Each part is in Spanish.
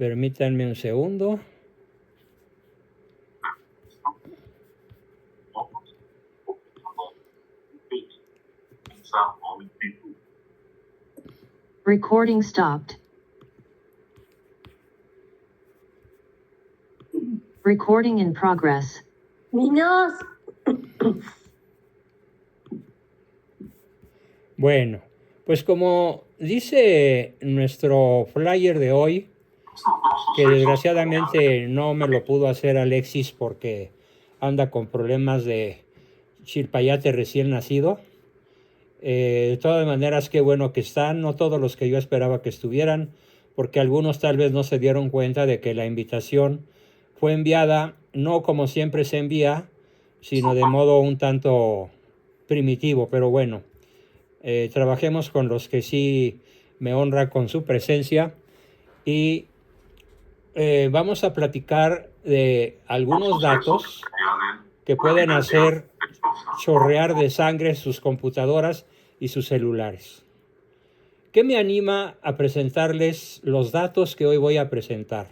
Permítanme un segundo. Recording stopped. Recording in progress. Niños, Bueno, pues como dice nuestro flyer de hoy, que desgraciadamente no me lo pudo hacer Alexis porque anda con problemas de chilpayate recién nacido. De todas maneras, qué bueno que están, no todos los que yo esperaba que estuvieran, porque algunos tal vez no se dieron cuenta de que la invitación fue enviada no como siempre se envía, sino de modo un tanto primitivo, pero bueno, trabajemos con los que sí me honra con su presencia y vamos a platicar de algunos datos que pueden hacer chorrear de sangre sus computadoras y sus celulares. ¿Qué me anima a presentarles los datos que hoy voy a presentar?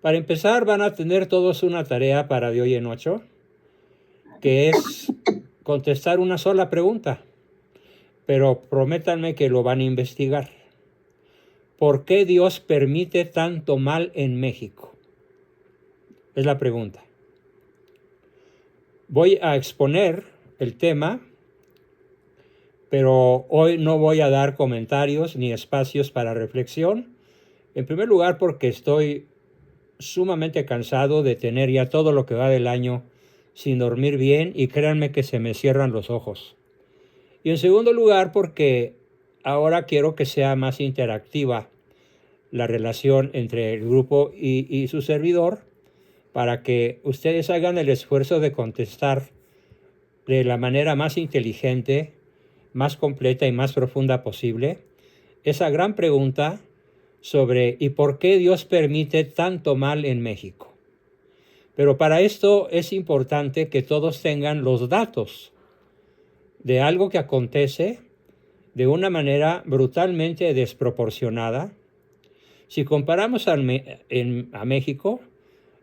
Para empezar, van a tener todos una tarea para de hoy en 8, que es contestar una sola pregunta, pero prométanme que lo van a investigar. ¿Por qué Dios permite tanto mal en México? Es la pregunta. Voy a exponer el tema, pero hoy no voy a dar comentarios ni espacios para reflexión. En primer lugar, porque estoy sumamente cansado de tener ya todo lo que va del año sin dormir bien y créanme que se me cierran los ojos. Y en segundo lugar, porque ahora quiero que sea más interactiva la relación entre el grupo y su servidor para que ustedes hagan el esfuerzo de contestar de la manera más inteligente, más completa y más profunda posible esa gran pregunta sobre ¿y por qué Dios permite tanto mal en México? Pero para esto es importante que todos tengan los datos de algo que acontece de una manera brutalmente desproporcionada. Si comparamos a México,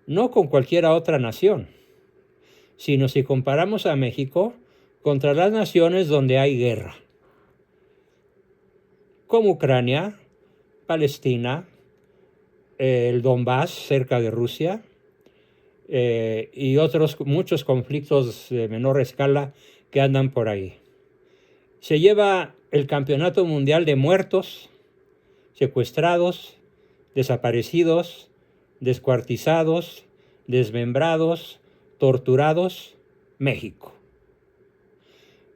no con cualquier otra nación, sino si comparamos a México contra las naciones donde hay guerra, como Ucrania, Palestina, el Donbass cerca de Rusia, y otros muchos conflictos de menor escala que andan por ahí. Se lleva el campeonato mundial de muertos, secuestrados, desaparecidos, descuartizados, desmembrados, torturados, México.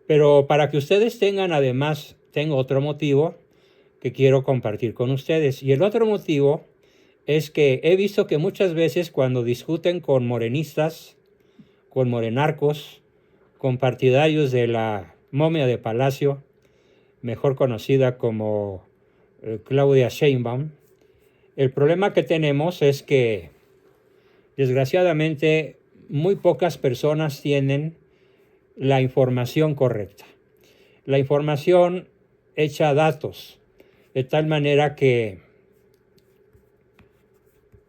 Pero para que ustedes tengan, además, tengo otro motivo que quiero compartir con ustedes. Y el otro motivo es que he visto que muchas veces cuando discuten con morenistas, con morenarcos, con partidarios de la momia de Palacio, mejor conocida como Claudia Sheinbaum, el problema que tenemos es que desgraciadamente muy pocas personas tienen la información correcta. La información hecha datos, de tal manera que,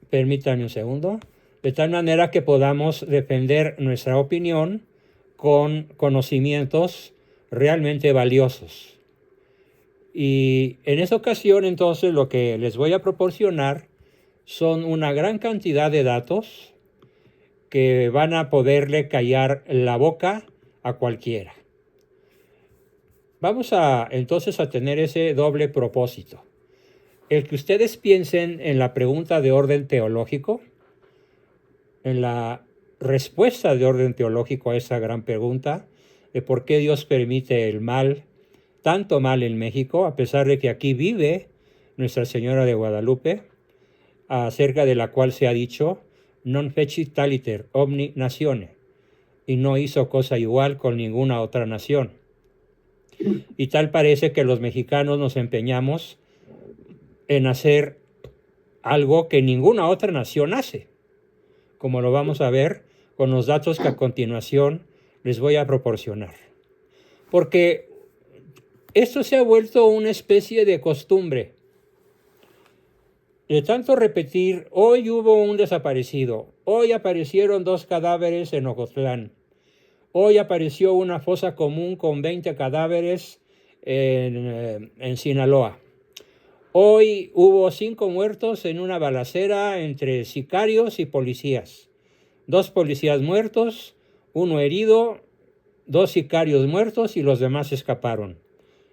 permítanme un segundo, de tal manera que podamos defender nuestra opinión con conocimientos realmente valiosos. Y en esta ocasión, entonces, lo que les voy a proporcionar son una gran cantidad de datos que van a poderle callar la boca a cualquiera. Vamos entonces a tener ese doble propósito. El que ustedes piensen en la pregunta de orden teológico, en la respuesta de orden teológico a esa gran pregunta de por qué Dios permite el mal, tanto mal en México, a pesar de que aquí vive Nuestra Señora de Guadalupe, acerca de la cual se ha dicho non fecit taliter omni natione, y no hizo cosa igual con ninguna otra nación. Y tal parece que los mexicanos nos empeñamos en hacer algo que ninguna otra nación hace, como lo vamos a ver con los datos que a continuación les voy a proporcionar. Porque esto se ha vuelto una especie de costumbre. De tanto repetir, hoy hubo un desaparecido, hoy aparecieron 2 cadáveres en Ocotlán, hoy apareció una fosa común con 20 cadáveres en Sinaloa. Hoy hubo 5 muertos en una balacera entre sicarios y policías. 2 policías muertos, 1 herido, 2 sicarios muertos y los demás escaparon.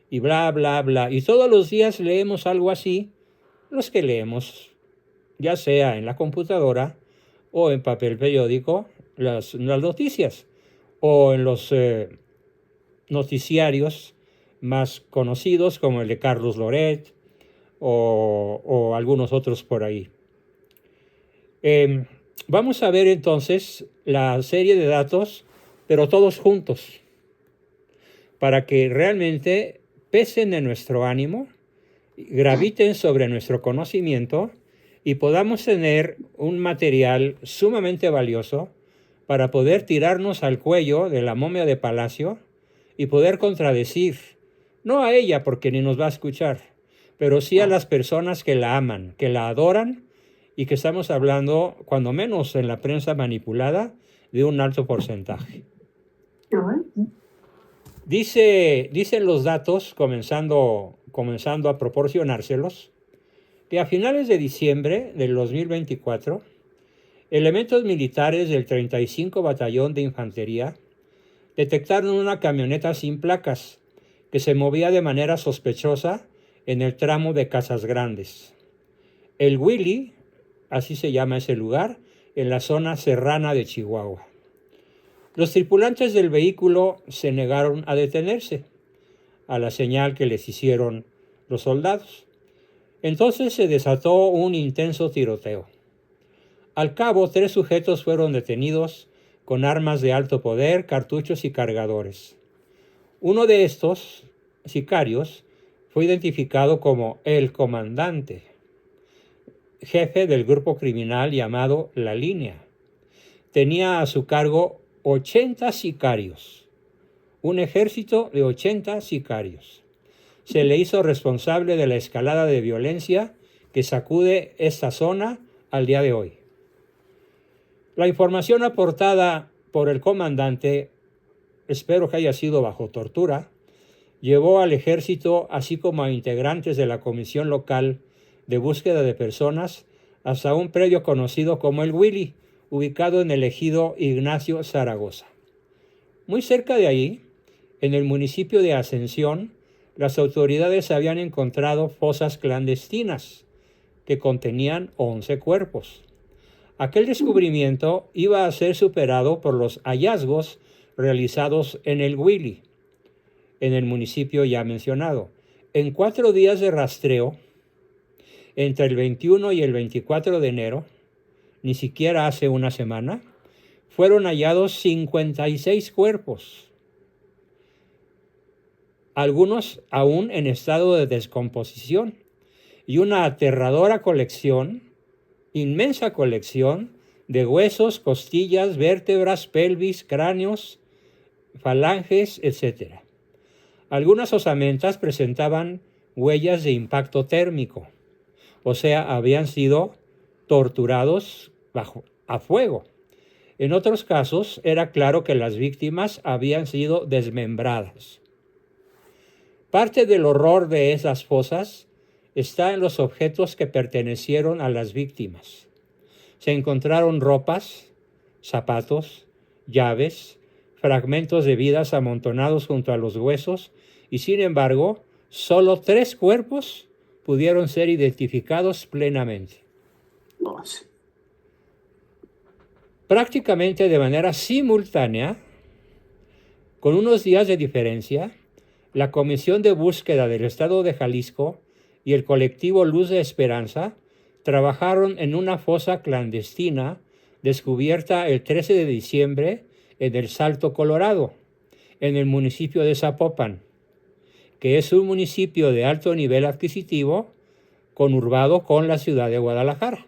Y bla, bla, bla. Y todos los días leemos algo así, los que leemos, ya sea en la computadora o en papel periódico, las noticias, o en los noticiarios más conocidos como el de Carlos Loret o algunos otros por ahí. Vamos a ver entonces la serie de datos, pero todos juntos, para que realmente pesen en nuestro ánimo, graviten sobre nuestro conocimiento y podamos tener un material sumamente valioso para poder tirarnos al cuello de la momia de Palacio y poder contradecir, no a ella porque ni nos va a escuchar, pero sí a las personas que la aman, que la adoran y que estamos hablando, cuando menos en la prensa manipulada, de un alto porcentaje. Dicen los datos, comenzando a proporcionárselos, que a finales de diciembre del 2024, elementos militares del 35 Batallón de Infantería detectaron una camioneta sin placas que se movía de manera sospechosa en el tramo de Casas Grandes. El Willy, así se llama ese lugar, en la zona serrana de Chihuahua. Los tripulantes del vehículo se negaron a detenerse, a la señal que les hicieron los soldados. Entonces se desató un intenso tiroteo. Al cabo, 3 sujetos fueron detenidos con armas de alto poder, cartuchos y cargadores. Uno de estos sicarios fue identificado como el comandante, jefe del grupo criminal llamado La Línea. Tenía a su cargo 80 sicarios, un ejército de 80 sicarios. Se le hizo responsable de la escalada de violencia que sacude esta zona al día de hoy. La información aportada por el comandante, espero que haya sido bajo tortura, llevó al ejército, así como a integrantes de la Comisión Local de Búsqueda de Personas, hasta un predio conocido como el Willy, ubicado en el ejido Ignacio Zaragoza. Muy cerca de ahí, en el municipio de Ascensión, las autoridades habían encontrado fosas clandestinas que contenían 11 cuerpos. Aquel descubrimiento iba a ser superado por los hallazgos realizados en el Willy, en el municipio ya mencionado. En 4 días de rastreo, entre el 21 y el 24 de enero, ni siquiera hace una semana, fueron hallados 56 cuerpos, algunos aún en estado de descomposición, y una aterradora colección, inmensa colección, de huesos, costillas, vértebras, pelvis, cráneos, falanges, etc. Algunas osamentas presentaban huellas de impacto térmico, o sea, habían sido torturados a fuego. En otros casos, era claro que las víctimas habían sido desmembradas. Parte del horror de esas fosas está en los objetos que pertenecieron a las víctimas. Se encontraron ropas, zapatos, llaves, fragmentos de vidas amontonados junto a los huesos y, sin embargo, solo 3 cuerpos pudieron ser identificados plenamente. Prácticamente de manera simultánea, con unos días de diferencia, la Comisión de Búsqueda del Estado de Jalisco y el colectivo Luz de Esperanza trabajaron en una fosa clandestina descubierta el 13 de diciembre en el Salto, Colorado, en el municipio de Zapopan, que es un municipio de alto nivel adquisitivo conurbado con la ciudad de Guadalajara.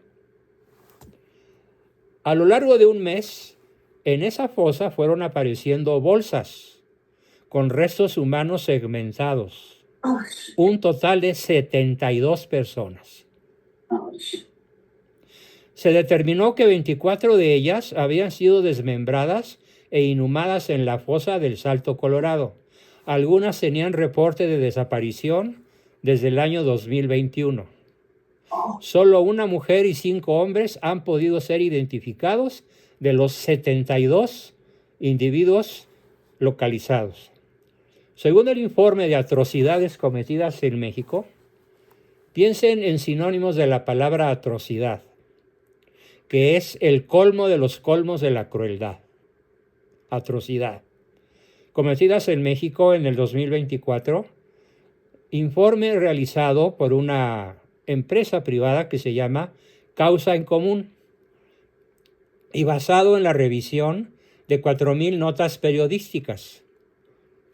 A lo largo de un mes, en esa fosa fueron apareciendo bolsas con restos humanos segmentados, un total de 72 personas. Se determinó que 24 de ellas habían sido desmembradas e inhumadas en la fosa del Salto Colorado. Algunas tenían reporte de desaparición desde el año 2021. Solo una mujer y 5 hombres han podido ser identificados de los 72 individuos localizados. Según el informe de atrocidades cometidas en México, piensen en sinónimos de la palabra atrocidad, que es el colmo de los colmos de la crueldad. Atrocidad. Cometidas en México en el 2024, informe realizado por una empresa privada que se llama Causa en Común y basado en la revisión de 4,000 notas periodísticas.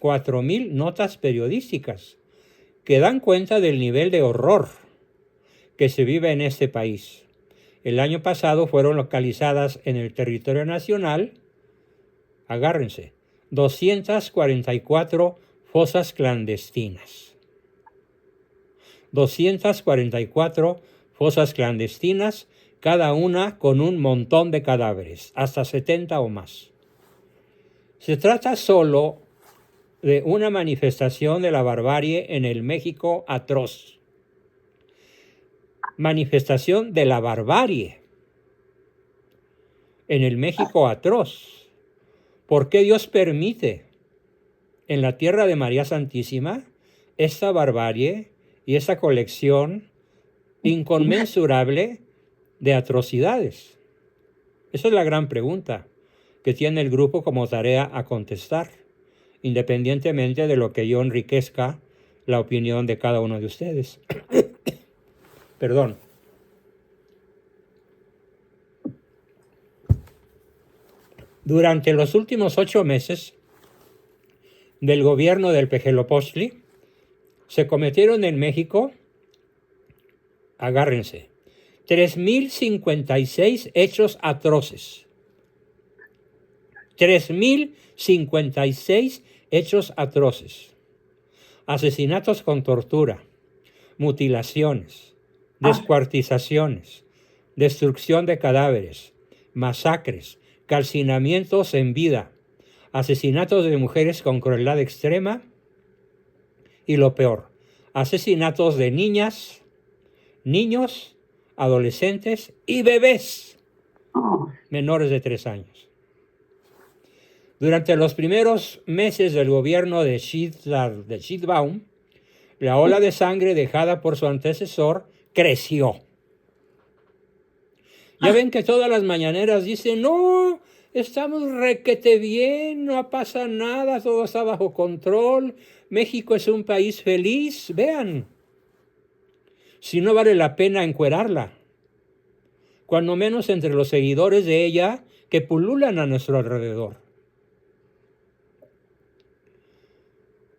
4,000 notas periodísticas que dan cuenta del nivel de horror que se vive en este país. El año pasado fueron localizadas en el territorio nacional, agárrense, 244 fosas clandestinas. 244 fosas clandestinas, cada una con un montón de cadáveres, hasta 70 o más. Se trata solo de una manifestación de la barbarie en el México atroz. Manifestación de la barbarie en el México atroz. ¿Por qué Dios permite en la tierra de María Santísima esta barbarie y esta colección inconmensurable de atrocidades? Esa es la gran pregunta que tiene el grupo como tarea a contestar, independientemente de lo que yo enriquezca la opinión de cada uno de ustedes. Perdón. Durante los últimos 8 meses del gobierno del Pejelopostli, se cometieron en México, agárrense, 3,056 hechos atroces. 3,056 hechos atroces. Asesinatos con tortura, mutilaciones, descuartizaciones, destrucción de cadáveres, masacres, calcinamientos en vida, asesinatos de mujeres con crueldad extrema y lo peor, asesinatos de niñas, niños, adolescentes y bebés menores de 3 años. Durante los primeros meses del gobierno de Sheinbaum, la ola de sangre dejada por su antecesor creció. Ya ven que todas las mañaneras dicen, no, estamos requete bien, no pasa nada, todo está bajo control, México es un país feliz. Vean, si no vale la pena encuerarla, cuando menos entre los seguidores de ella que pululan a nuestro alrededor.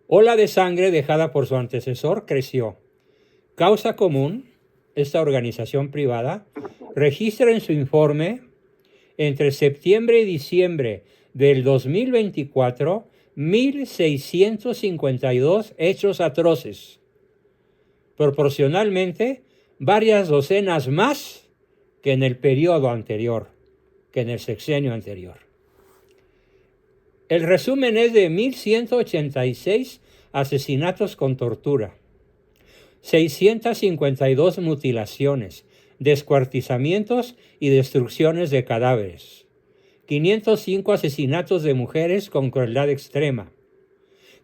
Ola de sangre dejada por su antecesor creció. Causa Común, esta organización privada, registra en su informe entre septiembre y diciembre del 2024 1,652 hechos atroces, proporcionalmente varias docenas más que en el periodo anterior, que en el sexenio anterior. El resumen es de 1,186 asesinatos con tortura, 652 mutilaciones, descuartizamientos y destrucciones de cadáveres, 505 asesinatos de mujeres con crueldad extrema,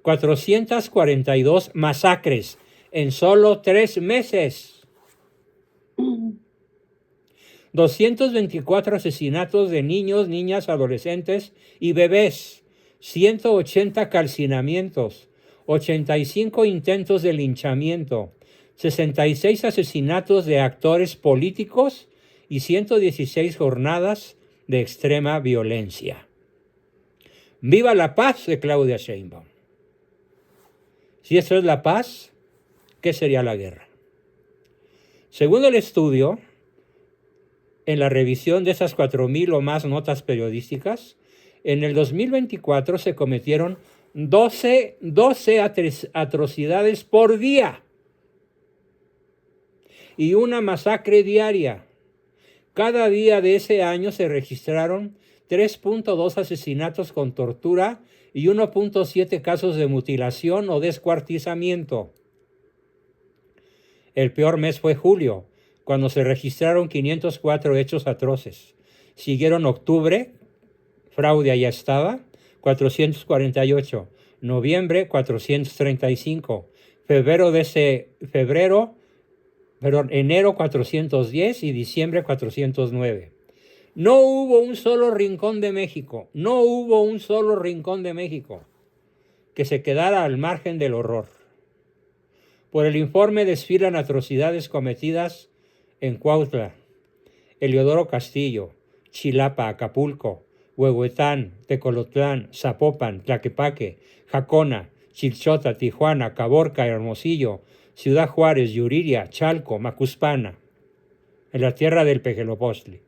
442 masacres en solo 3 meses, 224 asesinatos de niños, niñas, adolescentes y bebés, 180 calcinamientos, 85 intentos de linchamiento, 66 asesinatos de actores políticos y 116 jornadas de extrema violencia. ¡Viva la paz de Claudia Sheinbaum! Si esto es la paz, ¿qué sería la guerra? Según el estudio, en la revisión de esas 4,000 o más notas periodísticas, en el 2024 se cometieron 12 atrocidades por día. y una masacre diaria. Cada día de ese año se registraron 3.2 asesinatos con tortura y 1.7 casos de mutilación o descuartizamiento. El peor mes fue julio, cuando se registraron 504 hechos atroces. Siguieron octubre, fraude allá estaba, 448. Noviembre, 435. Enero 410 y diciembre 409. No hubo un solo rincón de México, que se quedara al margen del horror. Por el informe desfilan atrocidades cometidas en Cuautla, Eliodoro Castillo, Chilapa, Acapulco, Huehuetán, Tecolotlán, Zapopan, Tlaquepaque, Jacona, Chilchota, Tijuana, Caborca, Hermosillo, Ciudad Juárez, Yuriria, Chalco, Macuspana, en la tierra del Pejelopostli.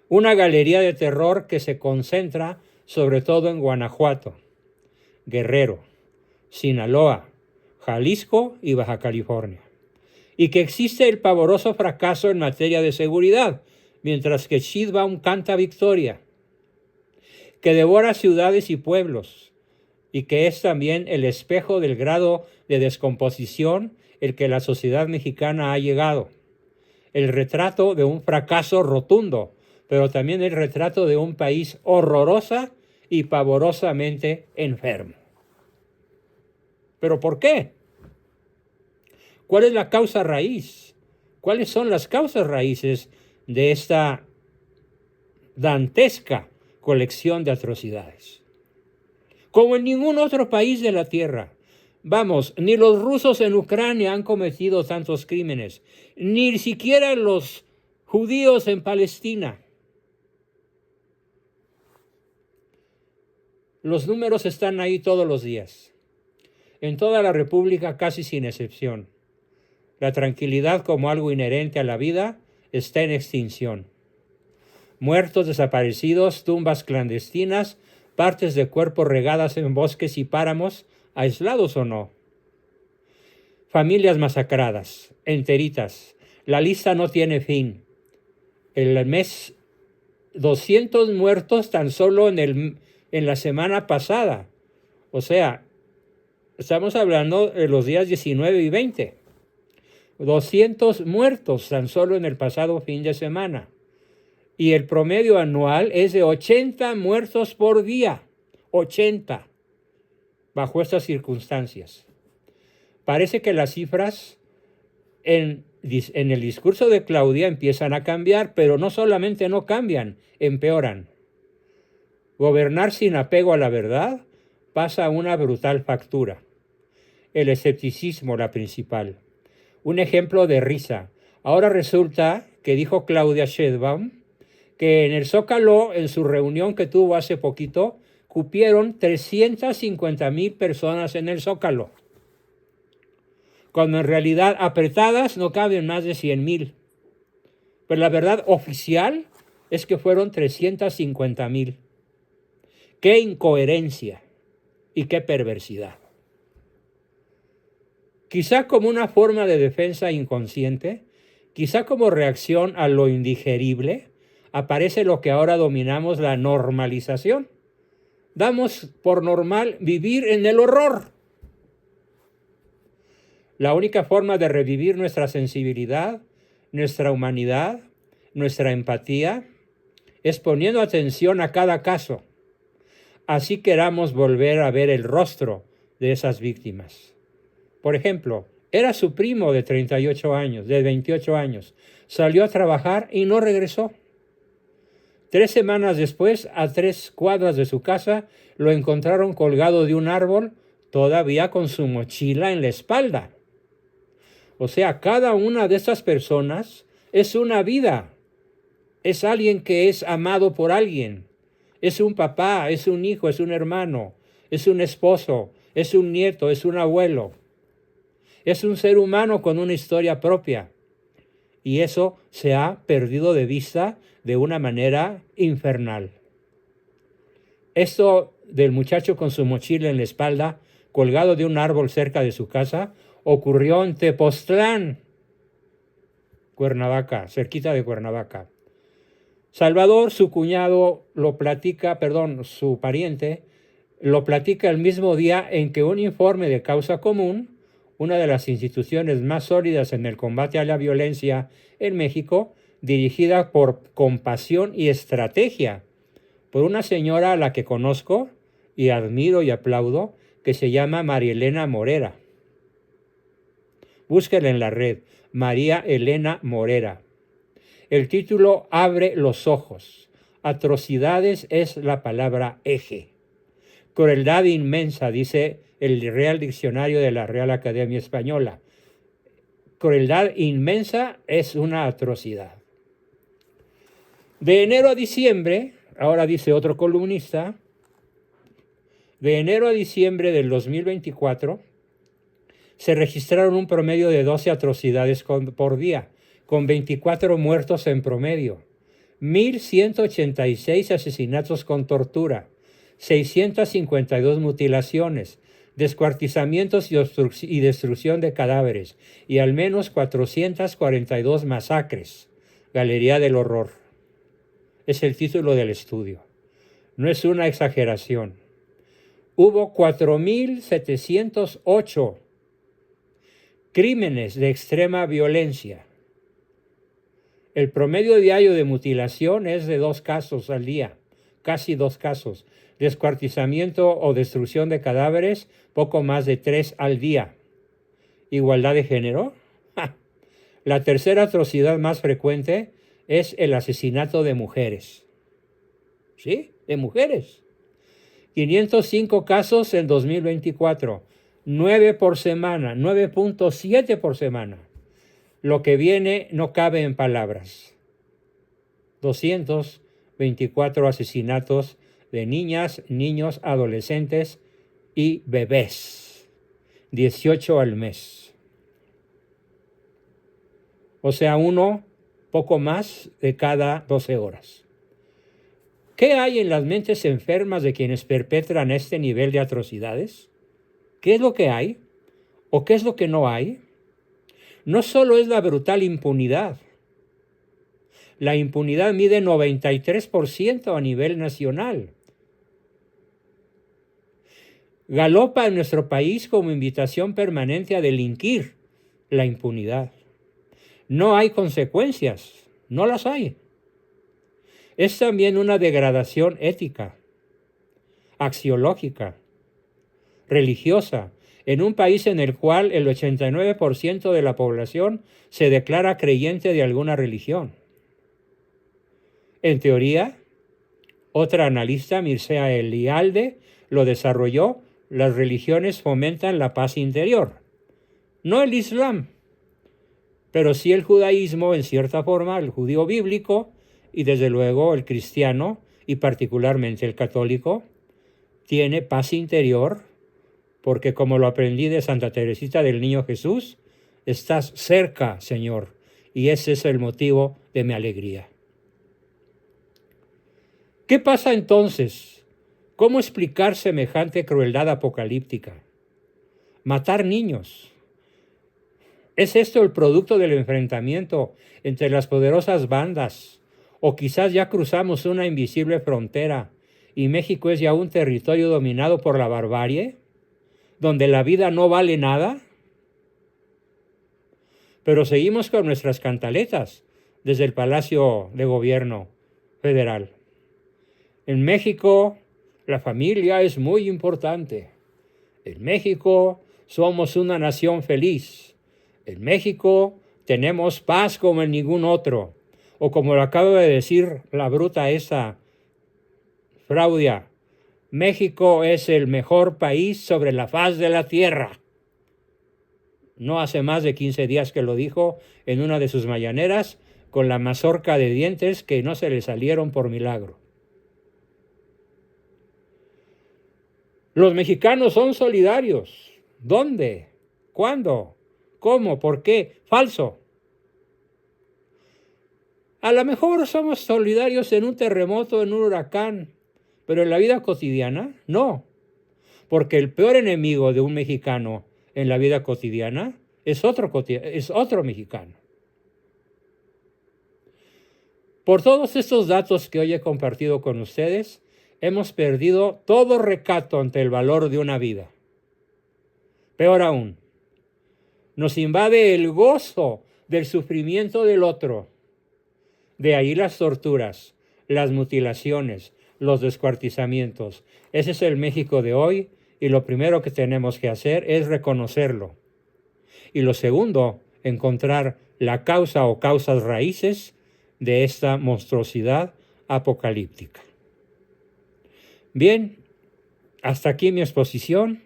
Una galería de terror que se concentra sobre todo en Guanajuato, Guerrero, Sinaloa, Jalisco y Baja California. Y que existe el pavoroso fracaso en materia de seguridad, mientras que Sheinbaum canta victoria, que devora ciudades y pueblos, y que es también el espejo del grado de descomposición el que la sociedad mexicana ha llegado. El retrato de un fracaso rotundo, pero también el retrato de un país horrorosa y pavorosamente enfermo. ¿Pero por qué? ¿Cuál es la causa raíz? ¿Cuáles son las causas raíces de esta dantesca colección de atrocidades? Como en ningún otro país de la tierra. Vamos, ni los rusos en Ucrania han cometido tantos crímenes, ni siquiera los judíos en Palestina. Los números están ahí todos los días. En toda la República, casi sin excepción. La tranquilidad como algo inherente a la vida está en extinción. Muertos, desaparecidos, tumbas clandestinas, partes de cuerpos regadas en bosques y páramos, aislados o no. Familias masacradas, enteritas. La lista no tiene fin. El mes 200 muertos tan solo en la semana pasada. O sea, estamos hablando de los días 19 y 20. 200 muertos tan solo en el pasado fin de semana. Y el promedio anual es de 80 muertos por día. 80. Bajo estas circunstancias. Parece que las cifras en el discurso de Claudia empiezan a cambiar, pero no solamente no cambian, empeoran. Gobernar sin apego a la verdad pasa a una brutal factura. El escepticismo, la principal. Un ejemplo de risa. Ahora resulta que dijo Claudia Sheinbaum que en el Zócalo, en su reunión que tuvo hace poquito, cupieron 350,000 personas en el Zócalo, cuando en realidad apretadas no caben más de 100,000. Pero la verdad oficial es que fueron 350,000. ¡Qué incoherencia y qué perversidad! Quizá como una forma de defensa inconsciente, quizá como reacción a lo indigerible, aparece lo que ahora dominamos la normalización. Damos por normal vivir en el horror. La única forma de revivir nuestra sensibilidad, nuestra humanidad, nuestra empatía, es poniendo atención a cada caso. Así queramos volver a ver el rostro de esas víctimas. Por ejemplo, era su primo de 38 años, de 28 años. Salió a trabajar y no regresó. 3 semanas después, a 3 cuadras de su casa, lo encontraron colgado de un árbol, todavía con su mochila en la espalda. O sea, cada una de estas personas es una vida. Es alguien que es amado por alguien. Es un papá, es un hijo, es un hermano, es un esposo, es un nieto, es un abuelo. Es un ser humano con una historia propia. Y eso se ha perdido de vista de una manera infernal. Esto del muchacho con su mochila en la espalda, colgado de un árbol cerca de su casa, ocurrió en Tepoztlán. Cuernavaca, cerquita de Cuernavaca. Salvador, su cuñado, su pariente, lo platica el mismo día en que un informe de Causa Común, una de las instituciones más sólidas en el combate a la violencia en México, dirigida por Compasión y Estrategia, por una señora a la que conozco y admiro y aplaudo, que se llama María Elena Morera. Búsquenla en la red, María Elena Morera. El título abre los ojos. Atrocidades es la palabra eje. Crueldad inmensa, dice el Real Diccionario de la Real Academia Española. Crueldad inmensa es una atrocidad. De enero a diciembre, ahora dice otro columnista, de enero a diciembre del 2024, se registraron un promedio de 12 atrocidades por día, con 24 muertos en promedio, 1.186 asesinatos con tortura, 652 mutilaciones, descuartizamientos y destrucción de cadáveres, y al menos 442 masacres. Galería del horror. Es el título del estudio. No es una exageración. Hubo 4.708 crímenes de extrema violencia. El promedio diario de mutilación es de 2 casos al día, casi 2 casos. Descuartizamiento o destrucción de cadáveres, poco más de 3 al día. ¿Igualdad de género? ¡Ja! La tercera atrocidad más frecuente es el asesinato de mujeres. ¿Sí? De mujeres. 505 casos en 2024. 9 por semana, 9.7 por semana. Lo que viene no cabe en palabras. 224 asesinatos de niñas, niños, adolescentes y bebés. 18 al mes. O sea, poco más de cada 12 horas. ¿Qué hay en las mentes enfermas de quienes perpetran este nivel de atrocidades? ¿Qué es lo que hay? ¿O qué es lo que no hay? No solo es la brutal impunidad. La impunidad mide 93% a nivel nacional. Galopa en nuestro país como invitación permanente a delinquir la impunidad. No hay consecuencias, no las hay. Es también una degradación ética, axiológica, religiosa, en un país en el cual el 89% de la población se declara creyente de alguna religión. En teoría, otra analista, Mircea Eliade, lo desarrolló: las religiones fomentan la paz interior. No el Islam, pero sí el judaísmo, en cierta forma, el judío bíblico, y desde luego el cristiano, y particularmente el católico, tiene paz interior, porque como lo aprendí de Santa Teresita del Niño Jesús, estás cerca, Señor, y ese es el motivo de mi alegría. ¿Qué pasa entonces? ¿Cómo explicar semejante crueldad apocalíptica? Matar niños. ¿Es esto el producto del enfrentamiento entre las poderosas bandas? ¿O quizás ya cruzamos una invisible frontera y México es ya un territorio dominado por la barbarie, donde la vida no vale nada? Pero seguimos con nuestras cantaletas desde el Palacio de Gobierno Federal. En México, la familia es muy importante. En México, somos una nación feliz. En México, tenemos paz como en ningún otro. O como lo acaba de decir la bruta esa, Fraudia, México es el mejor país sobre la faz de la tierra. No hace más de 15 días que lo dijo en una de sus mañaneras, con la mazorca de dientes que no se le salieron por milagro. Los mexicanos son solidarios. ¿Dónde? ¿Cuándo? ¿Cómo? ¿Por qué? Falso. A lo mejor somos solidarios en un terremoto, en un huracán, pero en la vida cotidiana, no. Porque el peor enemigo de un mexicano en la vida cotidiana es otro mexicano. Por todos estos datos que hoy he compartido con ustedes, hemos perdido todo recato ante el valor de una vida. Peor aún, nos invade el gozo del sufrimiento del otro. De ahí las torturas, las mutilaciones, los descuartizamientos. Ese es el México de hoy y lo primero que tenemos que hacer es reconocerlo. Y lo segundo, encontrar la causa o causas raíces de esta monstruosidad apocalíptica. Bien, hasta aquí mi exposición.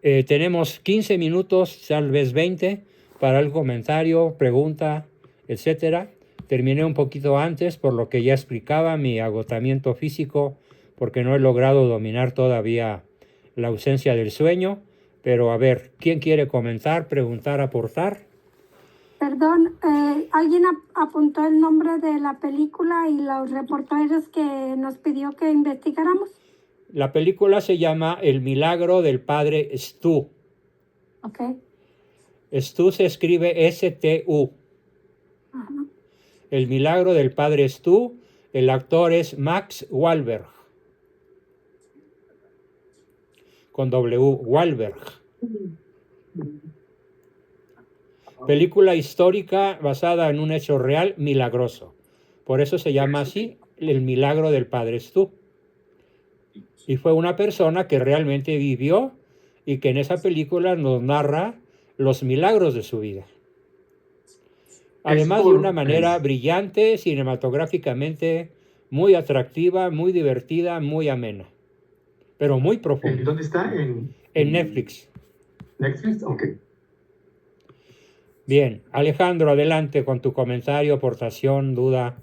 Tenemos 15 minutos, tal vez 20, para el comentario, pregunta, etcétera. Terminé un poquito antes, por lo que ya explicaba mi agotamiento físico, porque no he logrado dominar todavía la ausencia del sueño. Pero a ver, ¿quién quiere comentar, preguntar, aportar? Perdón, alguien apuntó el nombre de la película y los reporteros que nos pidió que investigáramos. La película se llama El milagro del padre Stu. Ok. Stu se escribe S-T-U. Ajá. El milagro del padre Stu. El actor es Max Wahlberg. Con W, Wahlberg. Película histórica basada en un hecho real milagroso. Por eso se llama así, El milagro del padre Stu. Y fue una persona que realmente vivió y que en esa película nos narra los milagros de su vida. Además de una manera brillante, cinematográficamente muy atractiva, muy divertida, muy amena, pero muy profunda. ¿Dónde está? En Netflix. Netflix, ok. Bien, Alejandro, adelante con tu comentario, aportación, duda,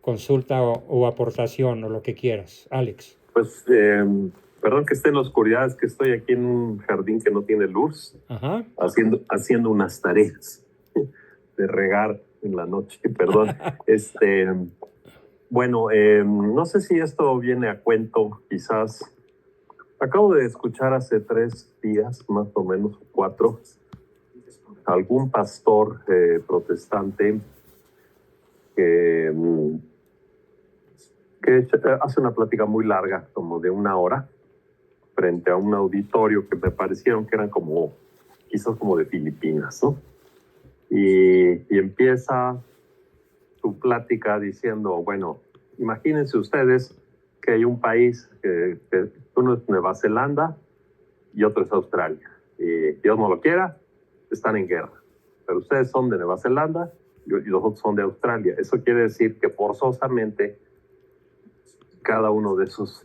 consulta o aportación o lo que quieras. Alex. Pues, perdón que esté en la oscuridad, es que estoy aquí en un jardín que no tiene luz, Ajá. haciendo unas tareas de regar en la noche, perdón. Bueno, no sé si esto viene a cuento, quizás. Acabo de escuchar hace 3 días, más o menos 4, algún pastor protestante que hace una plática muy larga, como de 1 hora, frente a un auditorio que me parecieron que eran quizás como de Filipinas, ¿no? Y empieza su plática diciendo, bueno, imagínense ustedes que hay un país, que uno es Nueva Zelanda y otro es Australia. Y Dios no lo quiera, están en guerra. Pero ustedes son de Nueva Zelanda y los otros son de Australia. Eso quiere decir que forzosamente cada uno de esos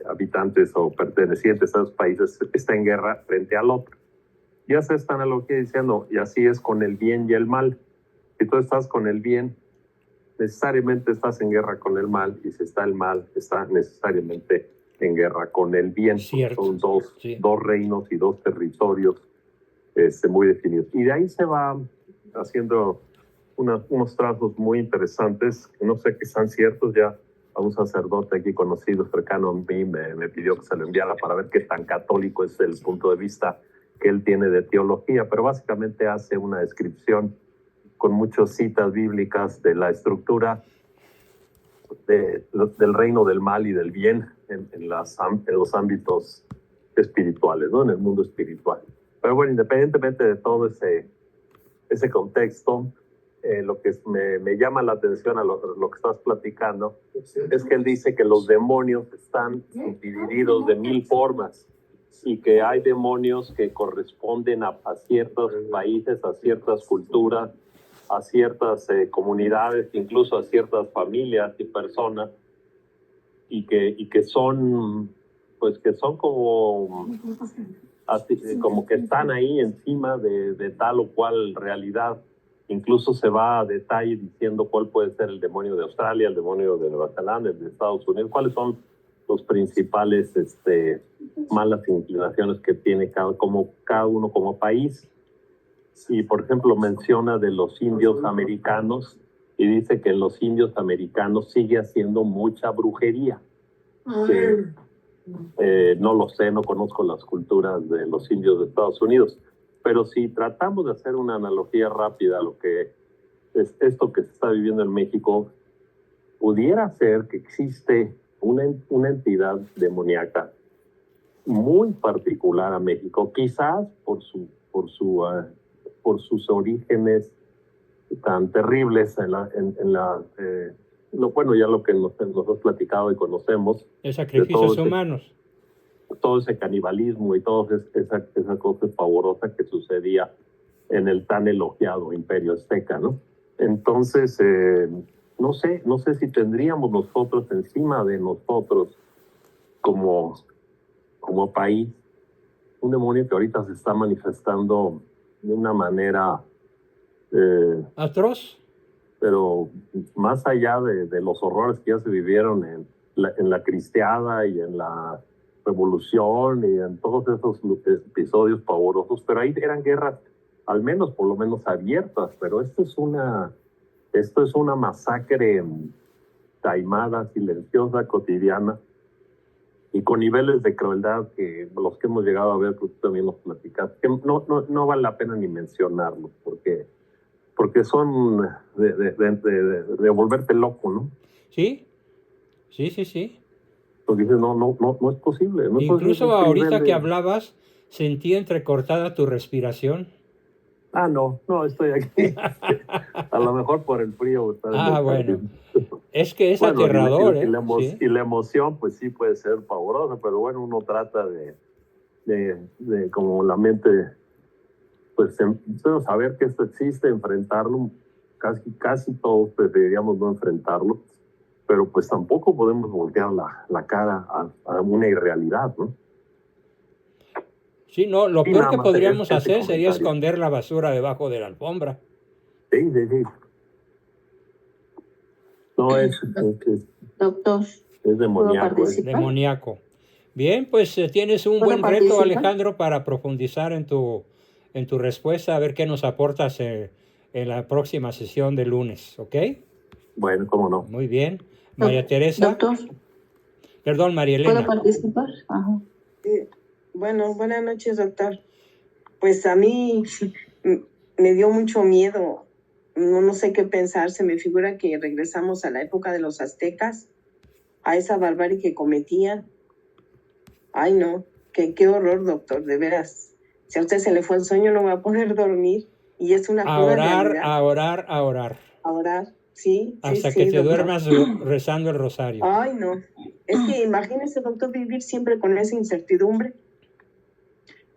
habitantes o pertenecientes a esos países está en guerra frente al otro. Y hace esta analogía diciendo, y así es con el bien y el mal. Si tú estás con el bien, necesariamente estás en guerra con el mal, y si está el mal, está necesariamente en guerra con el bien. Cierto. Son dos Sí. reinos y 2 territorios muy definidos. Y de ahí se va haciendo unos trazos muy interesantes, que no sé qué sean ciertos. Ya a un sacerdote aquí conocido, cercano a mí, me pidió que se lo enviara para ver qué tan católico es el punto de vista que él tiene de teología, pero básicamente hace una descripción con muchas citas bíblicas de la estructura del reino del mal y del bien en los ámbitos espirituales, ¿no? En el mundo espiritual. Pero bueno, independientemente de todo ese contexto, lo que me llama la atención a lo que estás platicando es que él dice que los demonios están divididos de 1000 formas y que hay demonios que corresponden a ciertos países, a ciertas culturas, a ciertas comunidades, incluso a ciertas familias y personas, y que son, pues que son como que están ahí encima de tal o cual realidad. Incluso se va a detalle diciendo cuál puede ser el demonio de Australia, el demonio de Nueva Zelanda, el de Estados Unidos, cuáles son los principales malas inclinaciones que tiene cada uno como país. Y, por ejemplo, menciona de los indios americanos y dice que en los indios americanos sigue haciendo mucha brujería. No lo sé, no conozco las culturas de los indios de Estados Unidos, pero si tratamos de hacer una analogía rápida a lo que es esto que se está viviendo en México, pudiera ser que existe una entidad demoníaca muy particular a México, quizás por sus orígenes tan terribles bueno, ya lo que nos has platicado y conocemos, De sacrificios humanos. todo ese canibalismo y toda esa cosa pavorosa que sucedía en el tan elogiado Imperio Azteca, ¿no? Entonces, no sé si tendríamos nosotros encima de nosotros como país un demonio que ahorita se está manifestando de una manera atroz, pero más allá de los horrores que ya se vivieron en la cristiada y en la revolución y en todos esos episodios pavorosos, pero ahí eran guerras, al menos, por lo menos abiertas, pero esto es una masacre taimada, silenciosa, cotidiana, y con niveles de crueldad que los que hemos llegado a ver, que tú también nos platicaste, que no vale la pena ni mencionarlos, porque son de volverte loco, ¿no? Sí. Entonces dices, no es posible. No Incluso es posible ahorita que hablabas, sentí entrecortada tu respiración. No, estoy aquí. A lo mejor por el frío. Bueno. Es que es bueno, aterrador, y la emoción, pues sí puede ser pavorosa, pero bueno, uno trata de como la mente, pues saber que esto existe, enfrentarlo. Casi todos preferiríamos no enfrentarlo, pero pues tampoco podemos voltear la cara a una irrealidad, ¿no? Sí, no, lo peor que podríamos hacer comentario. sería esconder la basura debajo de la alfombra. Sí. No, Doctor, es demoníaco. ¿puedo Demoníaco. Bien, pues tienes un buen reto, Alejandro, para profundizar en tu respuesta, a ver qué nos aportas en la próxima sesión de lunes, ¿ok? Bueno, cómo no. Muy bien. María Teresa. Doctor. Perdón, María Elena. ¿Puedo participar? Ajá. Bueno, buenas noches, doctor. Pues a mí me dio mucho miedo. No sé qué pensar. Se me figura que regresamos a la época de los aztecas, a esa barbarie que cometían. Ay, no, qué horror, doctor, de veras. Si a usted se le fue el sueño, no va a poder dormir. Y es una a orar. A orar, sí. Hasta sí, que te doctor. duermas rezando el rosario. Ay, no. Es que imagínese, doctor, vivir siempre con esa incertidumbre.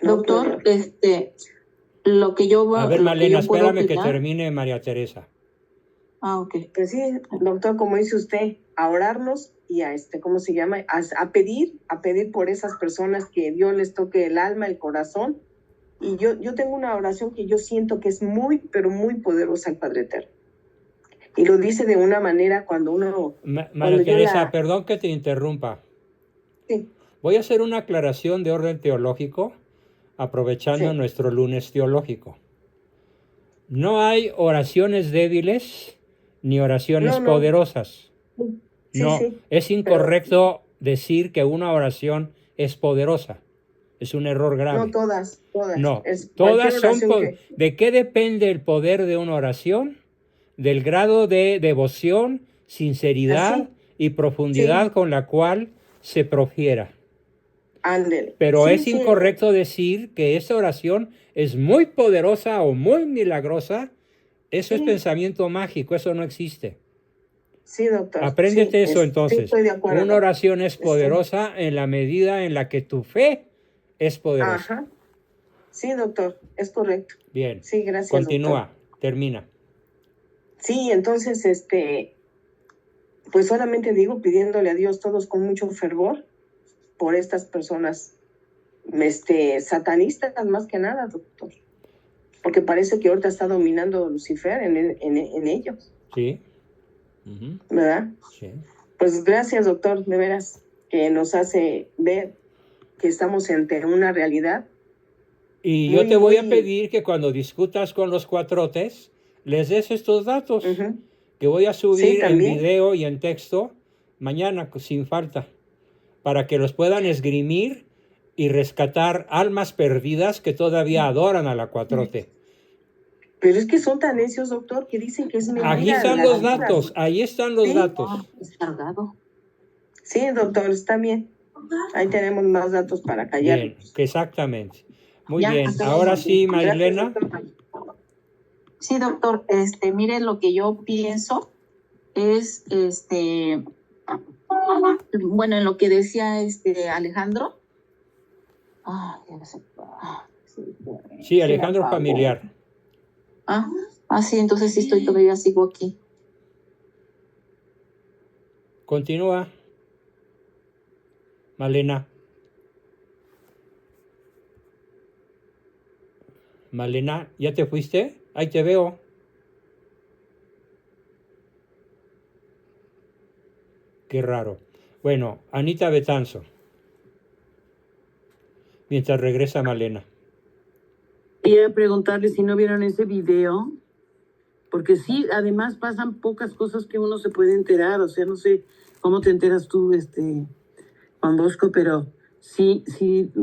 Doctor, lo que yo voy a ver, Malena, espérame que termine María Teresa. Ok. Pues sí, doctor, como dice usted, a orarnos y ¿cómo se llama? A pedir por esas personas que Dios les toque el alma, el corazón. Y yo tengo una oración que yo siento que es muy, pero muy poderosa al Padre Eterno. Y lo dice de una manera cuando uno... María Teresa, perdón que te interrumpa. Sí. Voy a hacer una aclaración de orden teológico, aprovechando nuestro lunes teológico. No hay oraciones débiles ni oraciones poderosas. Sí. Es incorrecto decir que una oración es poderosa. Es un error grave. No todas. No, todas son... ¿De qué depende el poder de una oración? Del grado de devoción, sinceridad y profundidad con la cual se profiera. Ándele. Pero es incorrecto decir que esa oración es muy poderosa o muy milagrosa. Eso es pensamiento mágico, eso no existe. Sí, doctor. Apréndete eso entonces. Estoy de acuerdo. Una oración es poderosa en la medida en la que tu fe es poderosa. Ajá. Sí, doctor, es correcto. Bien. Sí, gracias. Continúa, doctor. termina. Sí, entonces, pues solamente digo, pidiéndole a Dios todos con mucho fervor por estas personas satanistas, más que nada, doctor. Porque parece que ahorita está dominando Lucifer en ellos. Sí. ¿Verdad? Sí. Pues gracias, doctor, de veras, que nos hace ver que estamos ante una realidad. Y yo te voy a pedir que cuando discutas con los cuatrotes, les des estos datos que voy a subir en video y en texto mañana sin falta, para que los puedan esgrimir y rescatar almas perdidas que todavía adoran a la 4T. Pero es que son tan necios, doctor, que dicen que es mentira. Aquí están la los vacuna. datos, ahí están los Sí. datos. Descargado. Sí, doctor, está bien. Ahí tenemos más datos para Bien, callarnos. que exactamente. Muy Ya, bien, hacemos ahora así. sí, Gracias, Marilena. doctor. Sí, doctor, mire, lo que yo pienso es, bueno, en lo que decía Alejandro. Ya se fue. Sí, Se Alejandro apagó. Familiar. Sí, entonces sí estoy todavía, sigo aquí. Continúa, Malena. Malena, ¿ya te fuiste? Ahí te veo. Qué raro. Bueno, Anita Betanzo. Mientras regresa Malena. Quería preguntarle si no vieron ese video, porque sí, además pasan pocas cosas que uno se puede enterar, o sea, no sé cómo te enteras tú, Juan Bosco, pero sí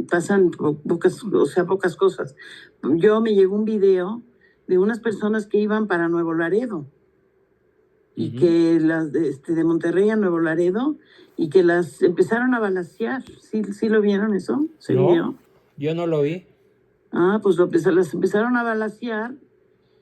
pasan pocas cosas. Yo me llegó un video de unas personas que iban para Nuevo Laredo, y que las de Monterrey a Nuevo Laredo, y que las empezaron a balacear. ¿Sí lo vieron eso? ¿Ese No, video? yo no lo vi. Pues las empezaron a balacear,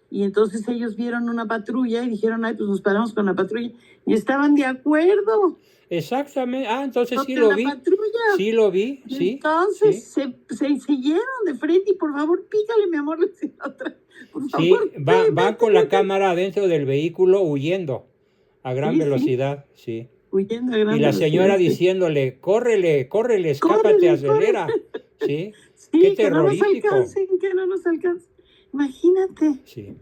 y entonces ellos vieron una patrulla y dijeron, pues nos paramos con la patrulla, y estaban de acuerdo. Exactamente. Entonces sí Porque lo la vi. patrulla. Sí lo vi, sí. Entonces Sí, se siguieron de frente, y por favor, pícale, mi amor, le decía la otra. Por sí, favor, van con la cámara dentro del vehículo huyendo a gran Sí, velocidad, sí. huyendo a gran Y la señora velocidad, sí. diciéndole, córrele, escápate, Córrele, acelera. Sí, Sí, qué que no nos terrorífico. alcancen, que no nos alcancen. Imagínate, Sí,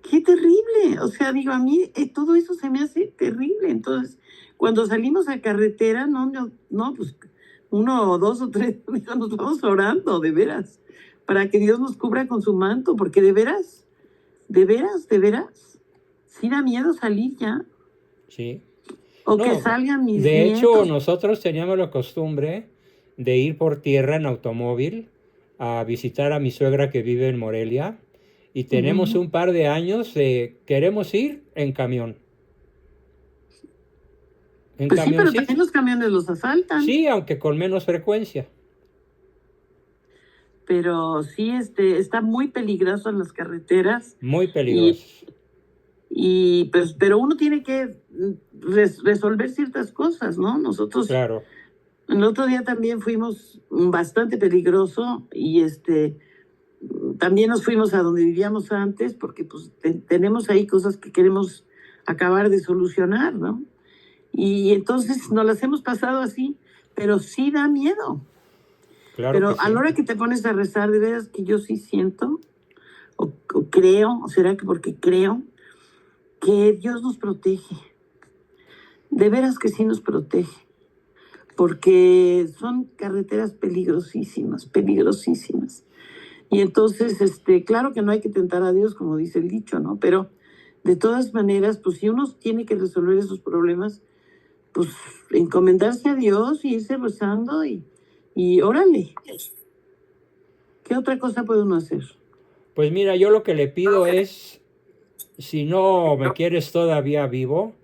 qué terrible. O sea, digo, a mí todo eso se me hace terrible. Entonces, cuando salimos a carretera, no, pues 1 o 2 o 3, digo, nos vamos orando, de veras, para que Dios nos cubra con su manto, porque de veras, sí da miedo salir ya, sí. o No, que salgan mis de hecho, nietos. nosotros teníamos la costumbre de ir por tierra en automóvil a visitar a mi suegra que vive en Morelia, y tenemos un par de años de queremos ir en camión. En Pues sí, pero camioncito. también los camiones los asaltan. Sí, aunque con menos frecuencia. Pero sí, está muy peligroso en las carreteras. Muy peligroso. Y pues, pero uno tiene que resolver ciertas cosas, ¿no? Nosotros, Claro. el otro día también fuimos bastante peligroso, y también nos fuimos a donde vivíamos antes, porque pues tenemos ahí cosas que queremos acabar de solucionar, ¿no? Y entonces nos las hemos pasado así, pero sí da miedo. Claro Pero que a sí. la hora que te pones a rezar, de veras que yo sí siento, o creo, o será que porque creo, que Dios nos protege. De veras que sí nos protege. Porque son carreteras peligrosísimas. Y entonces, claro que no hay que tentar a Dios, como dice el dicho, ¿no? Pero de todas maneras, pues si uno tiene que resolver esos problemas, pues encomendarse a Dios y irse rezando y órale. ¿Qué otra cosa puede uno hacer? Pues mira, yo lo que le pido es, si no me quieres todavía vivo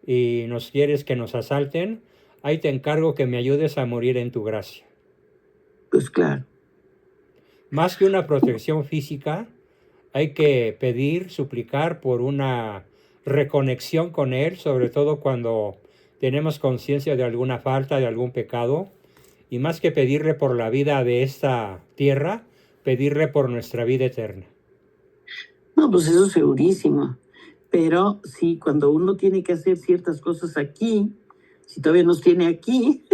y nos quieres que nos asalten, ahí te encargo que me ayudes a morir en tu gracia. Pues claro. Más que una protección física, hay que pedir, suplicar por una reconexión con Él, sobre todo cuando tenemos conciencia de alguna falta, de algún pecado, y más que pedirle por la vida de esta tierra, pedirle por nuestra vida eterna. No, pues eso segurísimo. Pero sí, cuando uno tiene que hacer ciertas cosas aquí, si todavía nos tiene aquí,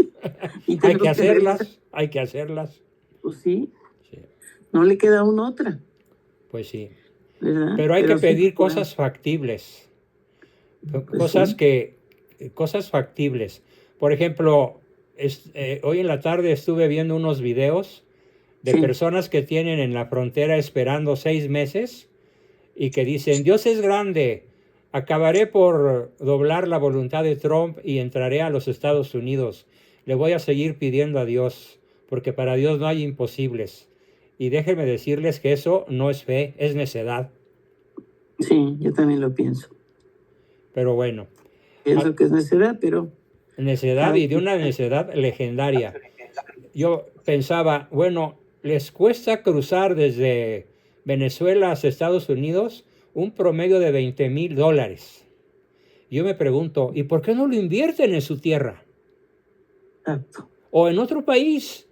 y Hay que regresar, hacerlas. pues sí, Sí, no le queda a uno otra, pues sí. ¿verdad? Pero hay que sí, pedir pues, cosas factibles. pues Cosas factibles. Por ejemplo, hoy en la tarde estuve viendo unos videos de Sí. personas que tienen en la frontera esperando 6 meses y que dicen, Dios es grande, acabaré por doblar la voluntad de Trump y entraré a los Estados Unidos. Le voy a seguir pidiendo a Dios, porque para Dios no hay imposibles. Y déjenme decirles que eso no es fe, es necedad. Sí, yo también lo pienso. Pero bueno, Pienso que es necedad, pero necedad y de una necedad legendaria. Yo pensaba, bueno, les cuesta cruzar desde Venezuela hasta Estados Unidos un promedio de $20,000. Yo me pregunto, ¿y por qué no lo invierten en su tierra? exacto. O en otro país,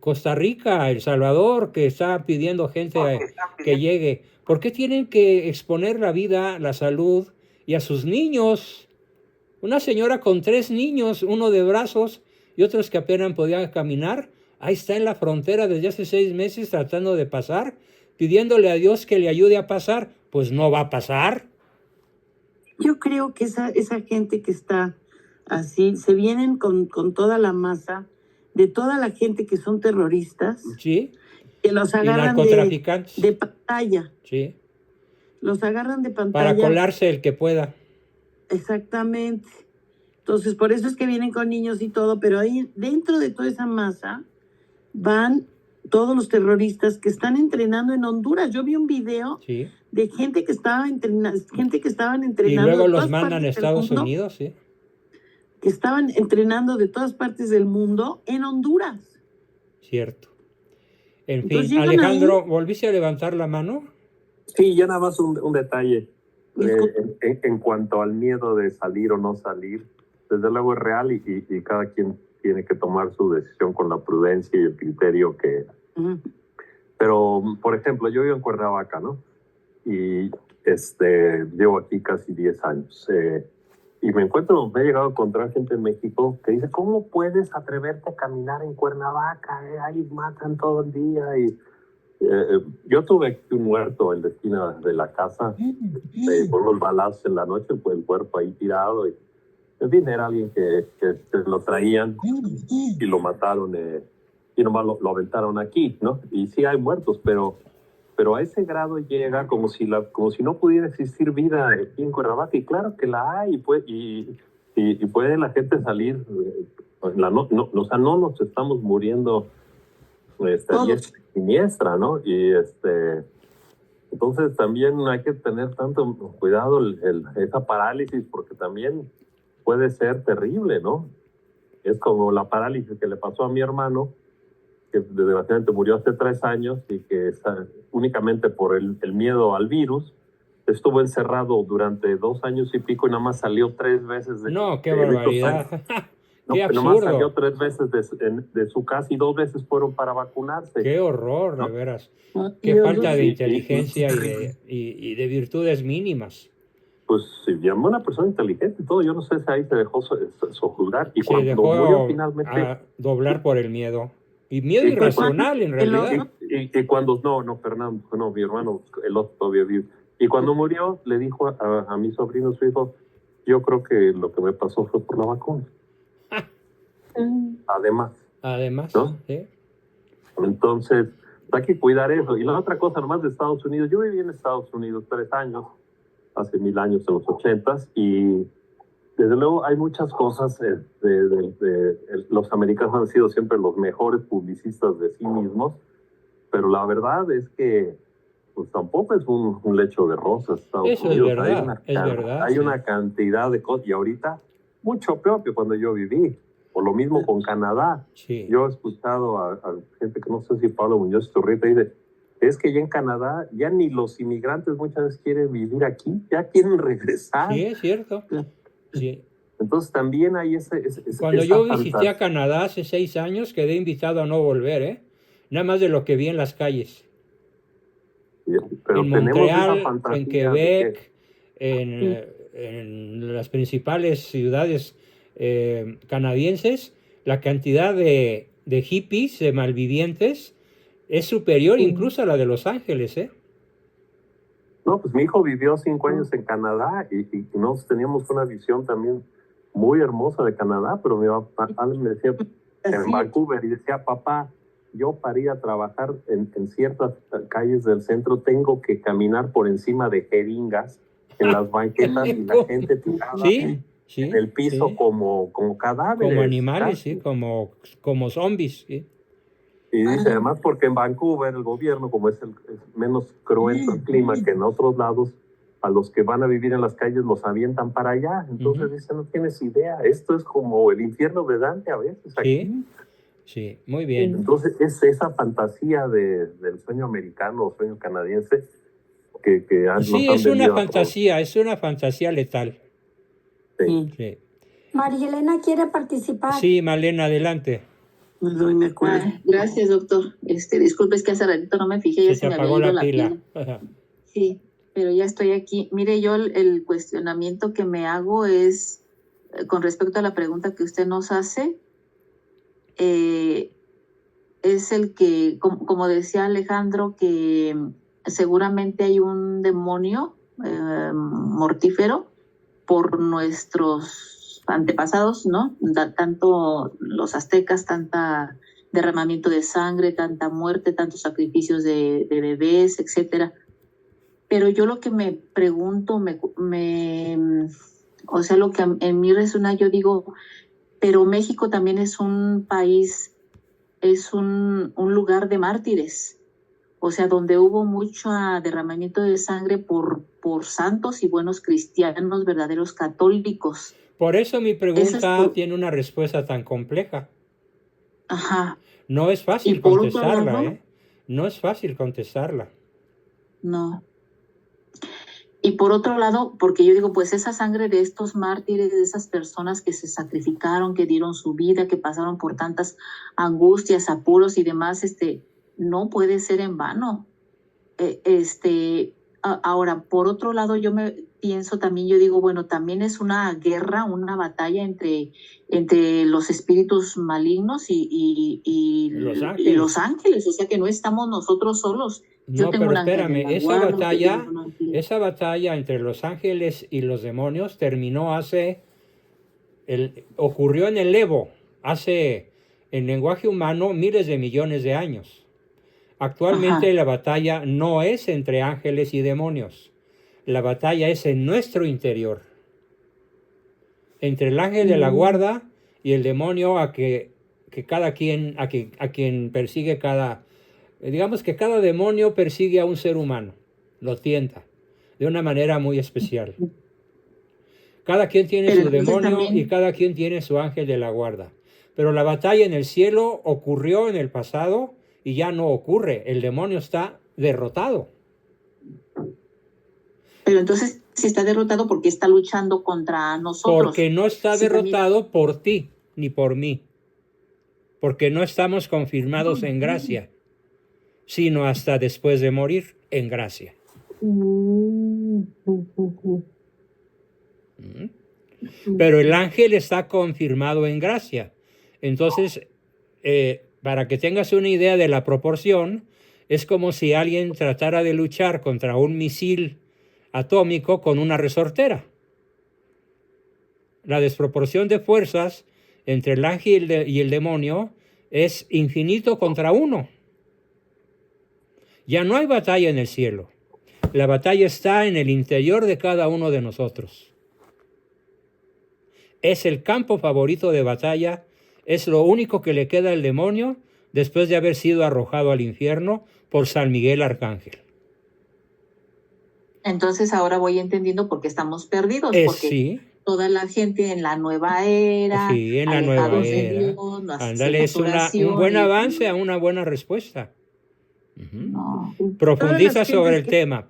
Costa Rica, El Salvador, que está pidiendo gente que llegue. ¿Por qué tienen que exponer la vida, la salud y a sus niños? Una señora con 3 niños, uno de brazos y otros que apenas podían caminar, ahí está en la frontera desde hace 6 meses tratando de pasar, pidiéndole a Dios que le ayude a pasar. Pues no va a pasar. Yo creo que esa gente que está así, se vienen con toda la masa de toda la gente que son terroristas, ¿Sí? que los Y agarran narcotraficantes. de pantalla. Sí. Los agarran de Para pantalla. colarse el que pueda. Exactamente. Entonces, por eso es que vienen con niños y todo, pero ahí dentro de toda esa masa van todos los terroristas que están entrenando en Honduras. Yo vi un video Sí. de gente que estaba gente que estaban Y entrenando luego de los todas mandan a partes del Estados mundo, Unidos, ¿sí? que estaban entrenando de todas partes del mundo en Honduras. Cierto. En Entonces fin, llegan Alejandro, ¿volviste a levantar la mano? Sí, ya nada más un detalle. ahí, En cuanto al miedo de salir o no salir, desde luego es real y cada quien tiene que tomar su decisión con la prudencia y el criterio que... Ujú. Pero, por ejemplo, yo vivo en Cuernavaca, ¿no? Y llevo aquí casi 10 años. Y me he llegado a encontrar gente en México que dice, ¿cómo puedes atreverte a caminar en Cuernavaca? Ahí matan todo el día. Y yo tuve aquí un muerto en la esquina de la casa, por unos balazos en la noche, pues el cuerpo ahí tirado. Y, en fin, era alguien que lo traían y lo mataron y nomás lo aventaron aquí, ¿no? Y sí hay muertos, pero a ese grado llega como si no pudiera existir vida aquí en Cuernavaca, y claro que la hay, y puede la gente salir, o sea, no nos estamos muriendo diestra y siniestra, ¿no? Y entonces también hay que tener tanto cuidado esa parálisis, porque también puede ser terrible, ¿no? Es como la parálisis que le pasó a mi hermano, que desgraciadamente murió hace 3 años y que únicamente por el miedo al virus estuvo encerrado durante 2 años y pico y nada más salió 3 veces. No, qué barbaridad. No, Qué nomás salió absurdo. 3 veces de su casa y 2 veces fueron para vacunarse. Qué horror, ¿no? de veras. Ay, Qué Dios, falta de Sí, inteligencia y de virtudes mínimas. Pues sí, llamó una persona inteligente y todo. Yo no sé si ahí se dejó sojuzgar. Y Se cuando dejó murió finalmente... a doblar por el miedo. Y miedo Y pues, irracional, en realidad. Y cuando... No, Fernando, no, mi hermano, el otro todavía vive. Y cuando murió, le dijo a mi sobrino, su hijo, yo creo que lo que me pasó fue por la vacuna. Además, ¿no? ¿sí? Entonces, hay que cuidar eso. Y la otra cosa, nomás de Estados Unidos, yo viví en Estados Unidos 3 años, hace 1000 años, en los 80s, y desde luego hay muchas cosas. Los americanos han sido siempre los mejores publicistas de sí mismos, pero la verdad es que pues tampoco es un lecho de rosas. Estados Eso Unidos. es verdad, Hay sí. una cantidad de cosas, y ahorita mucho peor que cuando yo viví. O lo mismo con Canadá. Sí. Yo he escuchado a gente que no sé si Pablo Muñoz Turrita dice, es que ya en Canadá ya ni los inmigrantes muchas veces quieren vivir aquí, ya quieren regresar. Sí, es cierto. Sí. Entonces también hay ese Cuando esa yo visité fantasía. a Canadá hace 6 años, quedé invitado a no volver, ¿eh? Nada más de lo que vi en las calles. Pero En tenemos Montreal, esa fantasía en de Quebec, en las principales ciudades canadienses, la cantidad de hippies, de malvivientes, es superior incluso a la de Los Ángeles, ¿eh? No, pues mi hijo vivió 5 años en Canadá y nosotros teníamos una visión también muy hermosa de Canadá, pero mi papá me decía en Vancouver y decía, papá, yo para ir a trabajar en ciertas calles del centro tengo que caminar por encima de jeringas en las banquetas y la gente tirada Sí, en el piso sí. como cadáveres. Como animales, casi. sí, como zombies, sí. Y dice, además, porque en Vancouver el gobierno, como es menos cruento el clima que en otros lados, a los que van a vivir en las calles los avientan para allá. Entonces dicen, no tienes idea, esto es como el infierno de Dante a veces aquí. Sí, muy bien. Entonces es esa fantasía del sueño americano o sueño canadiense que Sí, es una fantasía letal. Sí. María Elena quiere participar. Sí, Malena, adelante. Me acuerdo. Gracias, doctor. Disculpe, es que hace ratito no me fijé, ya Se te apagó la pila. Sí, pero ya estoy aquí. Mire, yo el cuestionamiento que me hago es, con respecto a la pregunta que usted nos hace, es el que, como decía Alejandro, que seguramente hay un demonio mortífero por nuestros antepasados, ¿no? Tanto los aztecas, tanta derramamiento de sangre, tanta muerte, tantos sacrificios de bebés, etcétera. Pero yo lo que me pregunto, o sea, lo que en mí resuena, yo digo, pero México también es un país, es un lugar de mártires, o sea, donde hubo mucho derramamiento de sangre por santos y buenos cristianos, verdaderos católicos. Por eso mi pregunta tiene una respuesta tan compleja. Ajá. No es fácil contestarla, ¿eh? No es fácil contestarla. No. Y por otro lado, porque yo digo, pues esa sangre de estos mártires, de esas personas que se sacrificaron, que dieron su vida, que pasaron por tantas angustias, apuros y demás, no puede ser en vano. Ahora, por otro lado, yo me pienso también, yo digo, bueno, también es una guerra, una batalla entre los espíritus malignos y los ángeles, o sea que no estamos nosotros solos. No, pero espérame, esa batalla entre los ángeles y los demonios terminó ocurrió en el Evo, en lenguaje humano, miles de millones de años. Actualmente la batalla no es entre ángeles y demonios, la batalla es en nuestro interior, entre el ángel de la guarda y el demonio a quien persigue digamos que cada demonio persigue a un ser humano, lo tienta, de una manera muy especial. Cada quien tiene su demonio y cada quien tiene su ángel de la guarda. Pero la batalla en el cielo ocurrió en el pasado y ya no ocurre. El demonio está derrotado. Pero entonces, si está derrotado, ¿por qué está luchando contra nosotros? Porque no está derrotado por ti ni por mí. Porque no estamos confirmados en gracia, sino hasta después de morir en gracia. Pero el ángel está confirmado en gracia. Entonces, para que tengas una idea de la proporción, es como si alguien tratara de luchar contra un misil atómico con una resortera. La desproporción de fuerzas entre el ángel y el demonio es infinito contra uno. Ya no hay batalla en el cielo. La batalla está en el interior de cada uno de nosotros. Es el campo favorito de batalla, es lo único que le queda al demonio después de haber sido arrojado al infierno por San Miguel Arcángel. Entonces ahora voy entendiendo por qué estamos perdidos, porque toda la gente en la nueva era, en la nueva era. Ándale, es un buen avance a una buena respuesta. No. Profundiza sobre el tema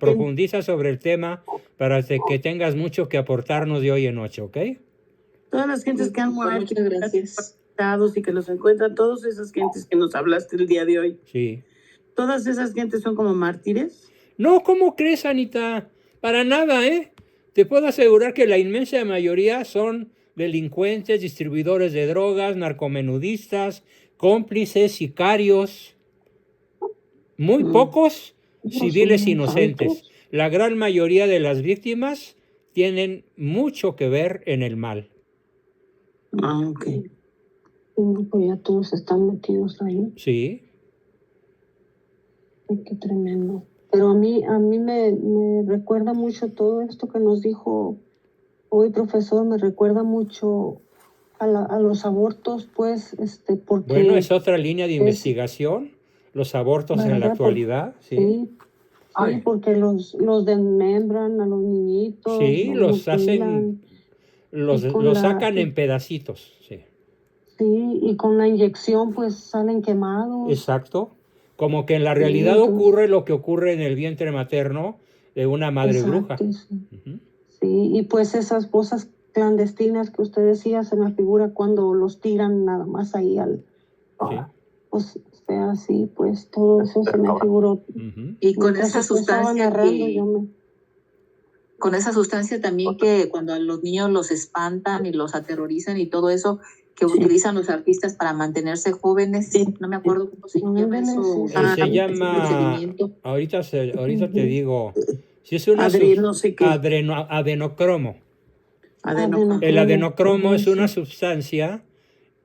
para que tengas mucho que aportarnos de hoy en noche, ¿ok? Todas las gentes que han muerto, muchas gracias, y que los encuentran, todas esas gentes que nos hablaste el día de hoy. Sí. ¿Todas esas gentes son como mártires? No, ¿cómo crees, Anita? Para nada, ¿eh? Te puedo asegurar que la inmensa mayoría son delincuentes, distribuidores de drogas, narcomenudistas, cómplices, sicarios. Muy pocos civiles inocentes. La gran mayoría de las víctimas tienen mucho que ver en el mal. Ok. Pues ya todos están metidos ahí. Sí. Ay, qué tremendo. Pero a mí me recuerda mucho todo esto que nos dijo hoy, profesor, me recuerda mucho a los abortos, pues, porque... Bueno, es otra línea de investigación, los abortos en la actualidad. Sí. Sí, porque los desmembran a los niñitos, Sí, los mutilan, los sacan en pedacitos, sí. sí, y con la inyección pues salen quemados. Exacto. Como que en la Sí, realidad entonces, ocurre lo que ocurre en el vientre materno de una madre bruja. exacto, sí. Ujú. Sí, y pues esas fosas clandestinas que usted decía, se me figura cuando los tiran nada más ahí Sí. pues, o sea, así, pues todo eso se me figuró. Ujú. Y con Mientras esa usted estaba sustancia narrando, que, yo me... con esa sustancia también que cuando a los niños los espantan y los aterrorizan y todo eso que Sí. utilizan los artistas para mantenerse jóvenes, Sí. no me acuerdo cómo se llama Ándale, eso, sí, Se sí, sí. llama, procedimiento. ahorita te Ujú. digo, si es una No sé qué. adenocromo. Adenocromo. El adenocromo Ujú, es una sí. sustancia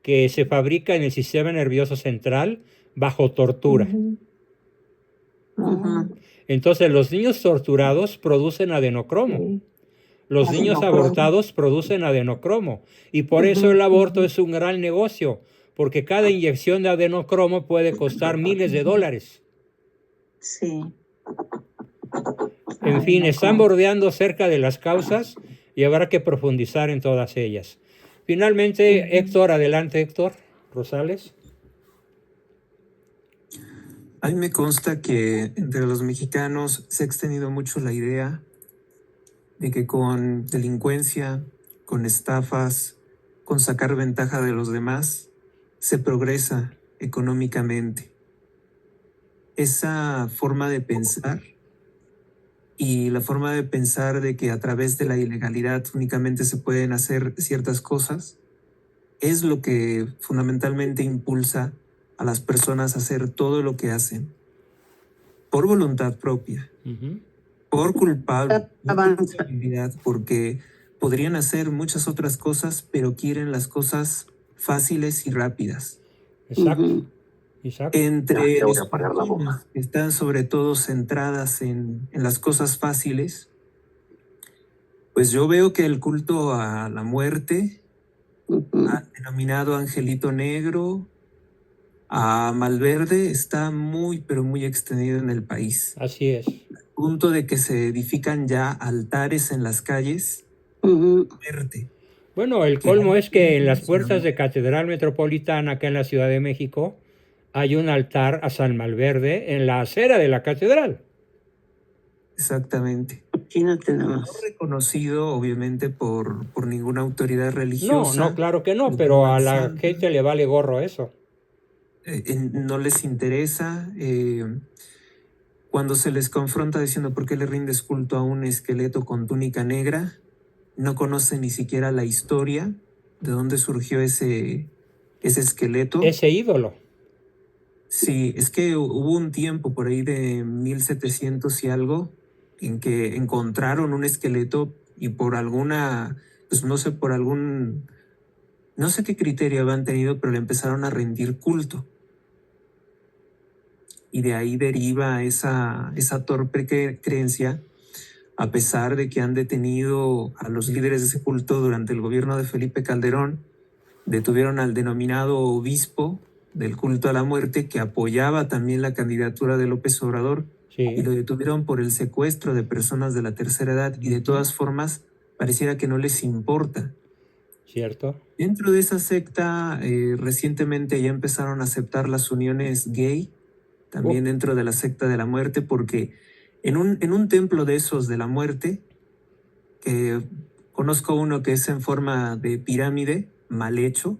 que se fabrica en el sistema nervioso central bajo tortura. Ujú. Ujú. Entonces los niños torturados producen adenocromo. Sí. Los niños abortados producen adenocromo. Y por eso el aborto es un gran negocio, porque cada inyección de adenocromo puede costar miles de dólares. Sí. En fin, están Adenocromo. bordeando cerca de las causas y habrá que profundizar en todas ellas. Finalmente, Héctor, adelante, Héctor Rosales. A mí me consta que entre los mexicanos se ha extendido mucho la idea de que con delincuencia, con estafas, con sacar ventaja de los demás, se progresa económicamente. Esa forma de pensar y la forma de pensar de que a través de la ilegalidad únicamente se pueden hacer ciertas cosas es lo que fundamentalmente impulsa a las personas a hacer todo lo que hacen por voluntad propia, Ujú. por culpabilidad, Avanza. porque podrían hacer muchas otras cosas, pero quieren las cosas fáciles y rápidas. Exacto, Ujú. exacto. Entre Ya voy las a apagar la boca. personas que están sobre todo centradas en las cosas fáciles, pues yo veo que el culto a la muerte, Ujú. al denominado Angelito Negro, a Malverde, está muy, pero muy extendido en el país. Así es. Punto de que se edifican ya altares en las calles. Ujú. Muerte. Bueno, el Que colmo es que en las se puertas llama- de Catedral Metropolitana, acá en la Ciudad de México, hay un altar a San Malverde en la acera de la catedral. Exactamente. Imagínate nada No más. reconocido, obviamente, por ninguna autoridad No, religiosa. claro que no, Lo pero a llaman la santo. gente le vale gorro eso. No les interesa. Cuando se les confronta diciendo por qué le rindes culto a un esqueleto con túnica negra, no conocen ni siquiera la historia de dónde surgió ese esqueleto. Ese ídolo. Sí, es que hubo un tiempo por ahí de 1700 y algo en que encontraron un esqueleto y por alguna, pues no sé, no sé qué criterio habían tenido, pero le empezaron a rendir culto. Y de ahí deriva esa torpe creencia, a pesar de que han detenido a los líderes de ese culto durante el gobierno de Felipe Calderón, detuvieron al denominado obispo del culto a la muerte que apoyaba también la candidatura de López Obrador y lo Sí, detuvieron por el secuestro de personas de la tercera edad y de todas formas pareciera que no les importa. cierto. Dentro de esa secta recientemente ya empezaron a aceptar las uniones gay, también dentro de la secta de la muerte, porque en un templo de esos de la muerte, que conozco uno que es en forma de pirámide, mal hecho,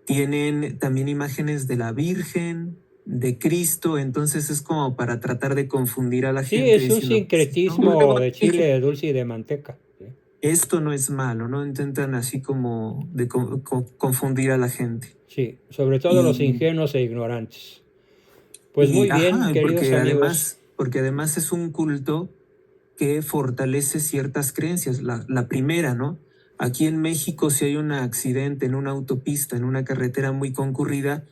tienen también imágenes de la Virgen, de Cristo, entonces es como para tratar de confundir a la Sí, gente es un diciendo, pues, sincretismo de chile de dulce y de manteca. Sí. esto no es malo, ¿no? Intentan así como de confundir a la gente. Sí, sobre todo los Y, ingenuos e ignorantes. Pues muy bien, ajá, queridos amigos. porque además es un culto que fortalece ciertas creencias. La primera, ¿no? Aquí en México, si hay un accidente en una autopista, en una carretera muy concurrida,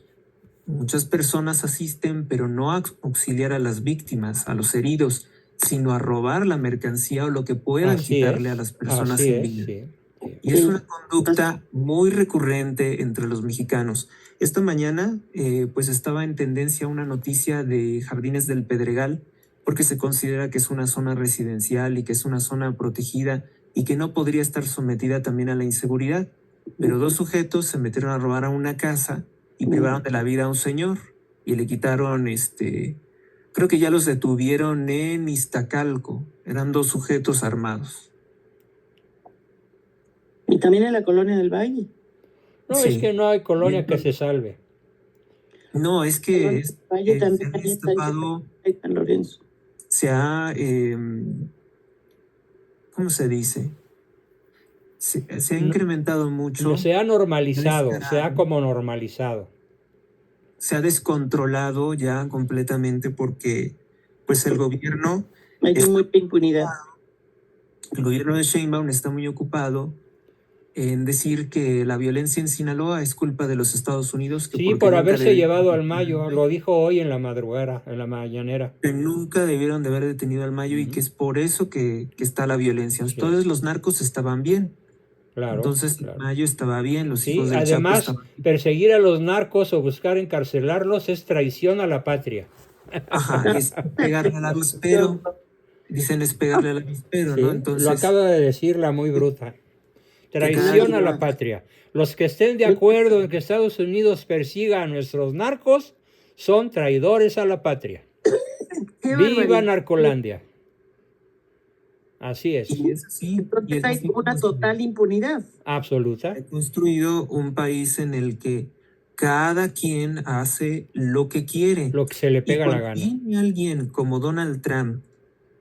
muchas personas asisten, pero no a auxiliar a las víctimas, a los heridos, sino a robar la mercancía o lo que puedan quitarle a las personas Así sin es, vida. sí. Sí. Y es una conducta muy recurrente entre los mexicanos. Esta mañana, pues estaba en tendencia una noticia de Jardines del Pedregal, porque se considera que es una zona residencial y que es una zona protegida y que no podría estar sometida también a la inseguridad. Pero dos sujetos se metieron a robar a una casa y privaron de la vida a un señor y le quitaron, creo que ya los detuvieron en Iztacalco. Eran dos sujetos armados. Y también en la colonia del Valle. No, Sí. es que no hay colonia que se salve. No, es que Valle se también ha ahí está en destapado, San Lorenzo. se ha, ¿cómo se dice? Se ha incrementado mucho, Se ha normalizado, se ha descarado. como normalizado. Se ha descontrolado ya completamente porque pues el gobierno Hay mucha impunidad. de Sheinbaum está muy ocupado en decir que la violencia en Sinaloa es culpa de los Estados Unidos. Que Sí, porque por nunca haberse debieron llevado al detener Mayo, lo dijo hoy en la madrugada, en la mañanera. que nunca debieron de haber detenido al Mayo y que es por eso que está la violencia. Sí. Todos los narcos estaban bien. Claro. Entonces claro. el Mayo estaba bien, los Sí, hijos del además, Chapo estaban... perseguir a los narcos o buscar encarcelarlos es traición a la patria. Ajá, es pegarle al avispero. Dicen es pegarle al avispero, Sí, ¿no? lo Entonces, acaba de decir la muy bruta. Traición cada a la quien- patria. Los que estén de acuerdo en que Estados Unidos persiga a nuestros narcos son traidores a la patria. Qué ¡Viva barbaridad. Narcolandia! Así es. y es así. Y Entonces es hay así una como total impunidad. Absoluta. se ha construido un país en el que cada quien hace lo que quiere. Lo que se le Y pega la cuando gana. viene alguien como Donald Trump,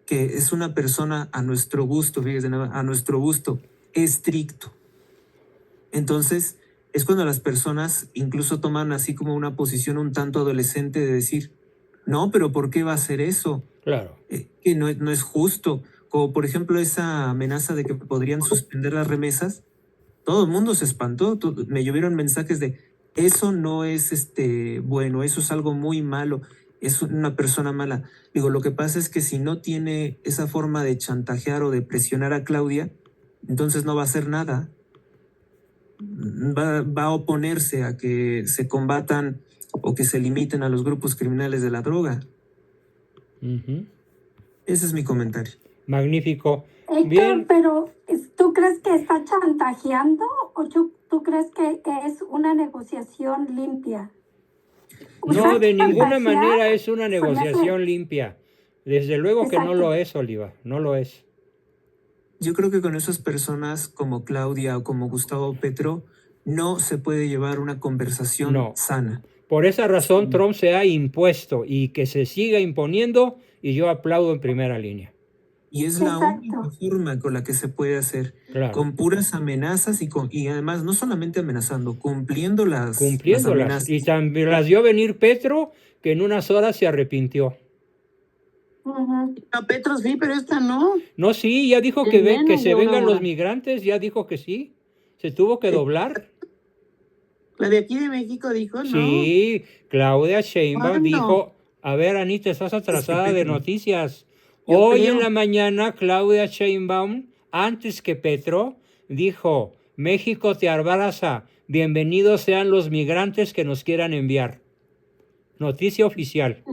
que es una persona a nuestro gusto, fíjese, a nuestro gusto, estricto. Entonces, es cuando las personas incluso toman así como una posición un tanto adolescente de decir, no, pero ¿por qué va a hacer eso? Claro. Que no es justo. Como por ejemplo esa amenaza de que podrían suspender las remesas. Todo el mundo se espantó. Me llovieron mensajes de, eso no es bueno, eso es algo muy malo, es una persona mala. Digo, lo que pasa es que si no tiene esa forma de chantajear o de presionar a Claudia, entonces no va a hacer nada. Va a oponerse a que se combatan o que se limiten a los grupos criminales de la droga. Ujú. Ese es mi comentario. Magnífico. Héctor, Bien. pero ¿tú crees que está chantajeando o tú crees que es una negociación limpia? No, de ninguna chantajear manera es una se me hace- negociación limpia. Desde luego que no Exacto. lo es, Oliva, no lo es. Yo creo que con esas personas como Claudia o como Gustavo Petro no se puede llevar una conversación No. sana. Por esa razón Sí. Trump se ha impuesto y que se siga imponiendo y yo aplaudo en primera línea. Y es la Exacto. única forma con la que se puede hacer, Claro. con puras amenazas y además no solamente amenazando, cumpliendo las Cumpliéndolas. amenazas. Y también las dio venir Petro, que en unas horas se arrepintió. Ujú. No, Petro sí, pero esta no. No, sí, ya dijo En que menos se de una vengan hora. los migrantes, ya dijo que sí. Se tuvo que doblar. La de aquí de México dijo, no. Sí, Claudia Sheinbaum ¿Cuándo? dijo, a ver, Anita, estás atrasada de Petro. noticias. Yo Hoy creo. en la mañana, Claudia Sheinbaum, antes que Petro, dijo, México te abraza, bienvenidos sean los migrantes que nos quieran enviar. Noticia oficial.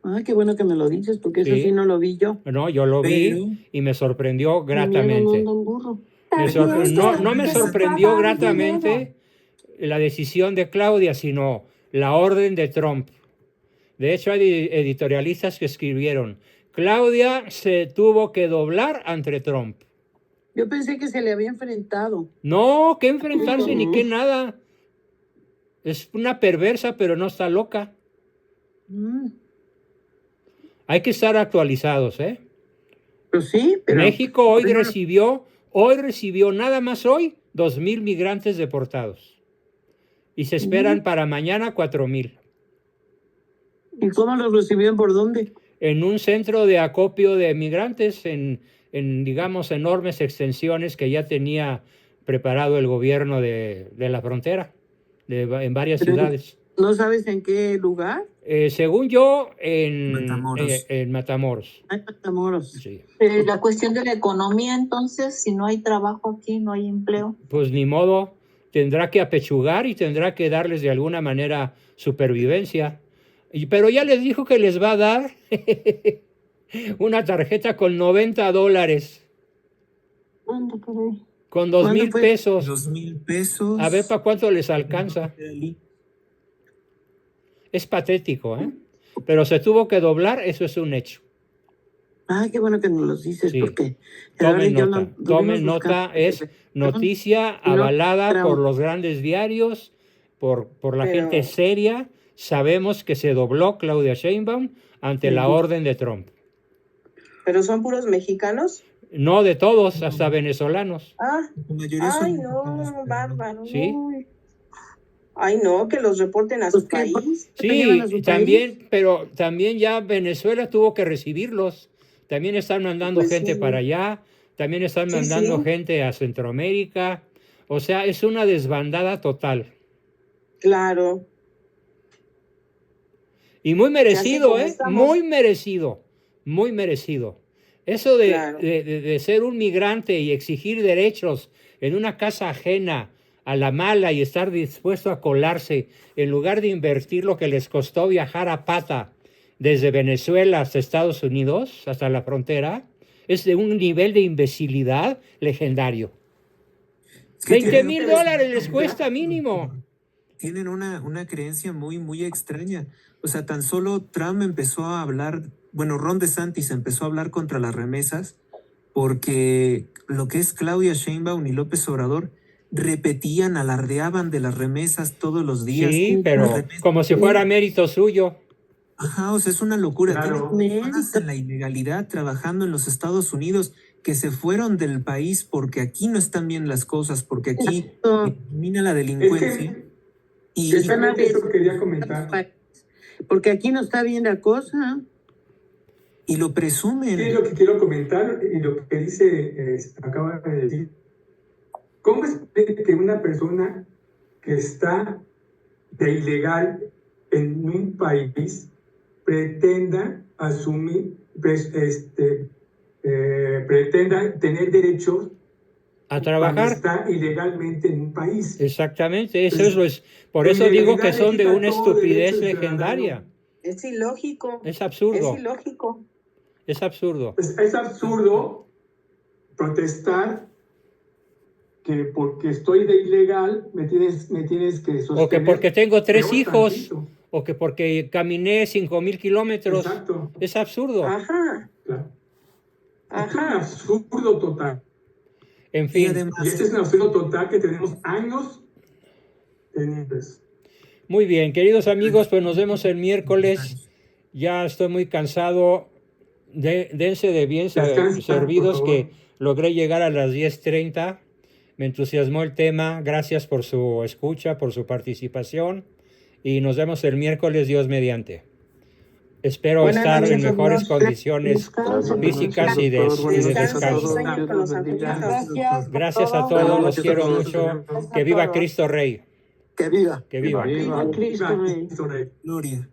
Ay, qué bueno que me lo dices, porque eso Sí. sí no lo vi yo. No, yo lo Pero- vi y me sorprendió El miedo no gratamente. anda en burro. También No me que sorprendió estaba gratamente la decisión de Claudia, sino la orden de Trump. De hecho, hay editorialistas que escribieron, Claudia se tuvo que doblar ante Trump. Yo pensé que se le había enfrentado. No, que enfrentarse ni que nada. Es una perversa, pero no está loca. Mm, Hay que estar actualizados, ¿eh? Pues sí, pero... México hoy pero- recibió nada más hoy 2,000 migrantes deportados. Y se esperan para mañana 4,000. ¿Y cómo los recibieron? ¿Por dónde? En un centro de acopio de migrantes en digamos, enormes extensiones que ya tenía preparado el gobierno de la frontera, en varias Pero- ciudades. ¿No sabes en qué lugar? Según yo, en Matamoros. en Matamoros. Hay Matamoros. Sí. Pero la cuestión de la economía, entonces, si no hay trabajo aquí, no hay empleo. Pues ni modo, tendrá que apechugar y tendrá que darles de alguna manera supervivencia. Pero ya les dijo que les va a dar una tarjeta con $90, Anda por ahí. con ¿Cuándo 2,000 fue? pesos. 2,000 pesos. A ver para cuánto les alcanza. Es patético, ¿eh? Pero se tuvo que doblar, eso es un hecho. Ay, qué bueno que nos los dices, Sí. porque Eduardo y yo no anduvimos Tomen nota, buscando es información. noticia no, avalada pero- por los grandes diarios, por la Pero- gente seria. Sabemos que se dobló Claudia Sheinbaum ante la Ujú. orden de Trump. ¿Pero son puros mexicanos? No de todos, hasta venezolanos. Ah, La mayoría son ay, mexicanos, no, pero bárbaro. Sí. Uy. Ay, no, que los reporten a Pues su que, país. ¿te llevan a Sí, su y también, país? pero también ya Venezuela tuvo que recibirlos. También están mandando Pues gente sí. para allá, también están Sí, mandando sí. gente a Centroamérica. O sea, es una desbandada total. Claro. Y muy merecido, como ¿eh? estamos. Muy merecido, muy merecido. Eso de, Claro. de ser un migrante y exigir derechos en una casa ajena a la mala y estar dispuesto a colarse en lugar de invertir lo que les costó viajar a pata desde Venezuela hasta Estados Unidos, hasta la frontera, es de un nivel de imbecilidad legendario. Es que tienen $20,000 les cuesta mínimo. Tienen una creencia muy, muy extraña. O sea, tan solo Trump empezó a hablar, bueno, Ron DeSantis empezó a hablar contra las remesas porque lo que es Claudia Sheinbaum y López Obrador repetían, alardeaban de las remesas todos los días. Sí, Las pero remesas- como si fuera mérito suyo. Ajá, o sea, es una locura. Claro. Tienen personas en la ilegalidad trabajando en los Estados Unidos que se fueron del país porque aquí no están bien las cosas, porque aquí No. elimina la Es delincuencia. que Y precisamente eso quería comentar. Porque aquí no está bien la cosa. y lo presumen. Sí, es lo que quiero comentar y lo que dice, acaba de decir. ¿Cómo es que una persona que está de ilegal en un país pretenda asumir, pretenda tener derechos A cuando trabajar. está ilegalmente en un país? Exactamente, eso Pues, es por la eso digo ilegalidad que le son de quita una todo estupidez derecho legendaria. Es ilógico. Es absurdo, Es ilógico. es absurdo. Pues es absurdo protestar que porque estoy de ilegal me tienes que sostener. O que porque tengo 3 peor hijos, tantito. o que porque caminé 5,000 kilómetros. Exacto. Es absurdo. Ajá. Claro. Es un Ajá. absurdo total. En Y fin, además, Y este es un absurdo total que tenemos años teniendo eso. muy bien, queridos amigos, pues nos vemos el miércoles. Ya estoy muy cansado. Dense de bien Descansa, servidos por que favor. logré llegar a las 10:30. Me entusiasmó el tema. Gracias por su escucha, por su participación. Y nos vemos el miércoles, Dios mediante. Espero Buenas estar noches, en mejores doctor. condiciones Descansa, físicas y de Descansa y descanso. sueña con los angelitos. Gracias. Gracias a todo. todos, Buenas los noches a quiero todos. mucho. Gracias a Que viva todos. Cristo Rey. Que viva. Que viva. Viva Cristo Rey. Cristo Rey. Gloria.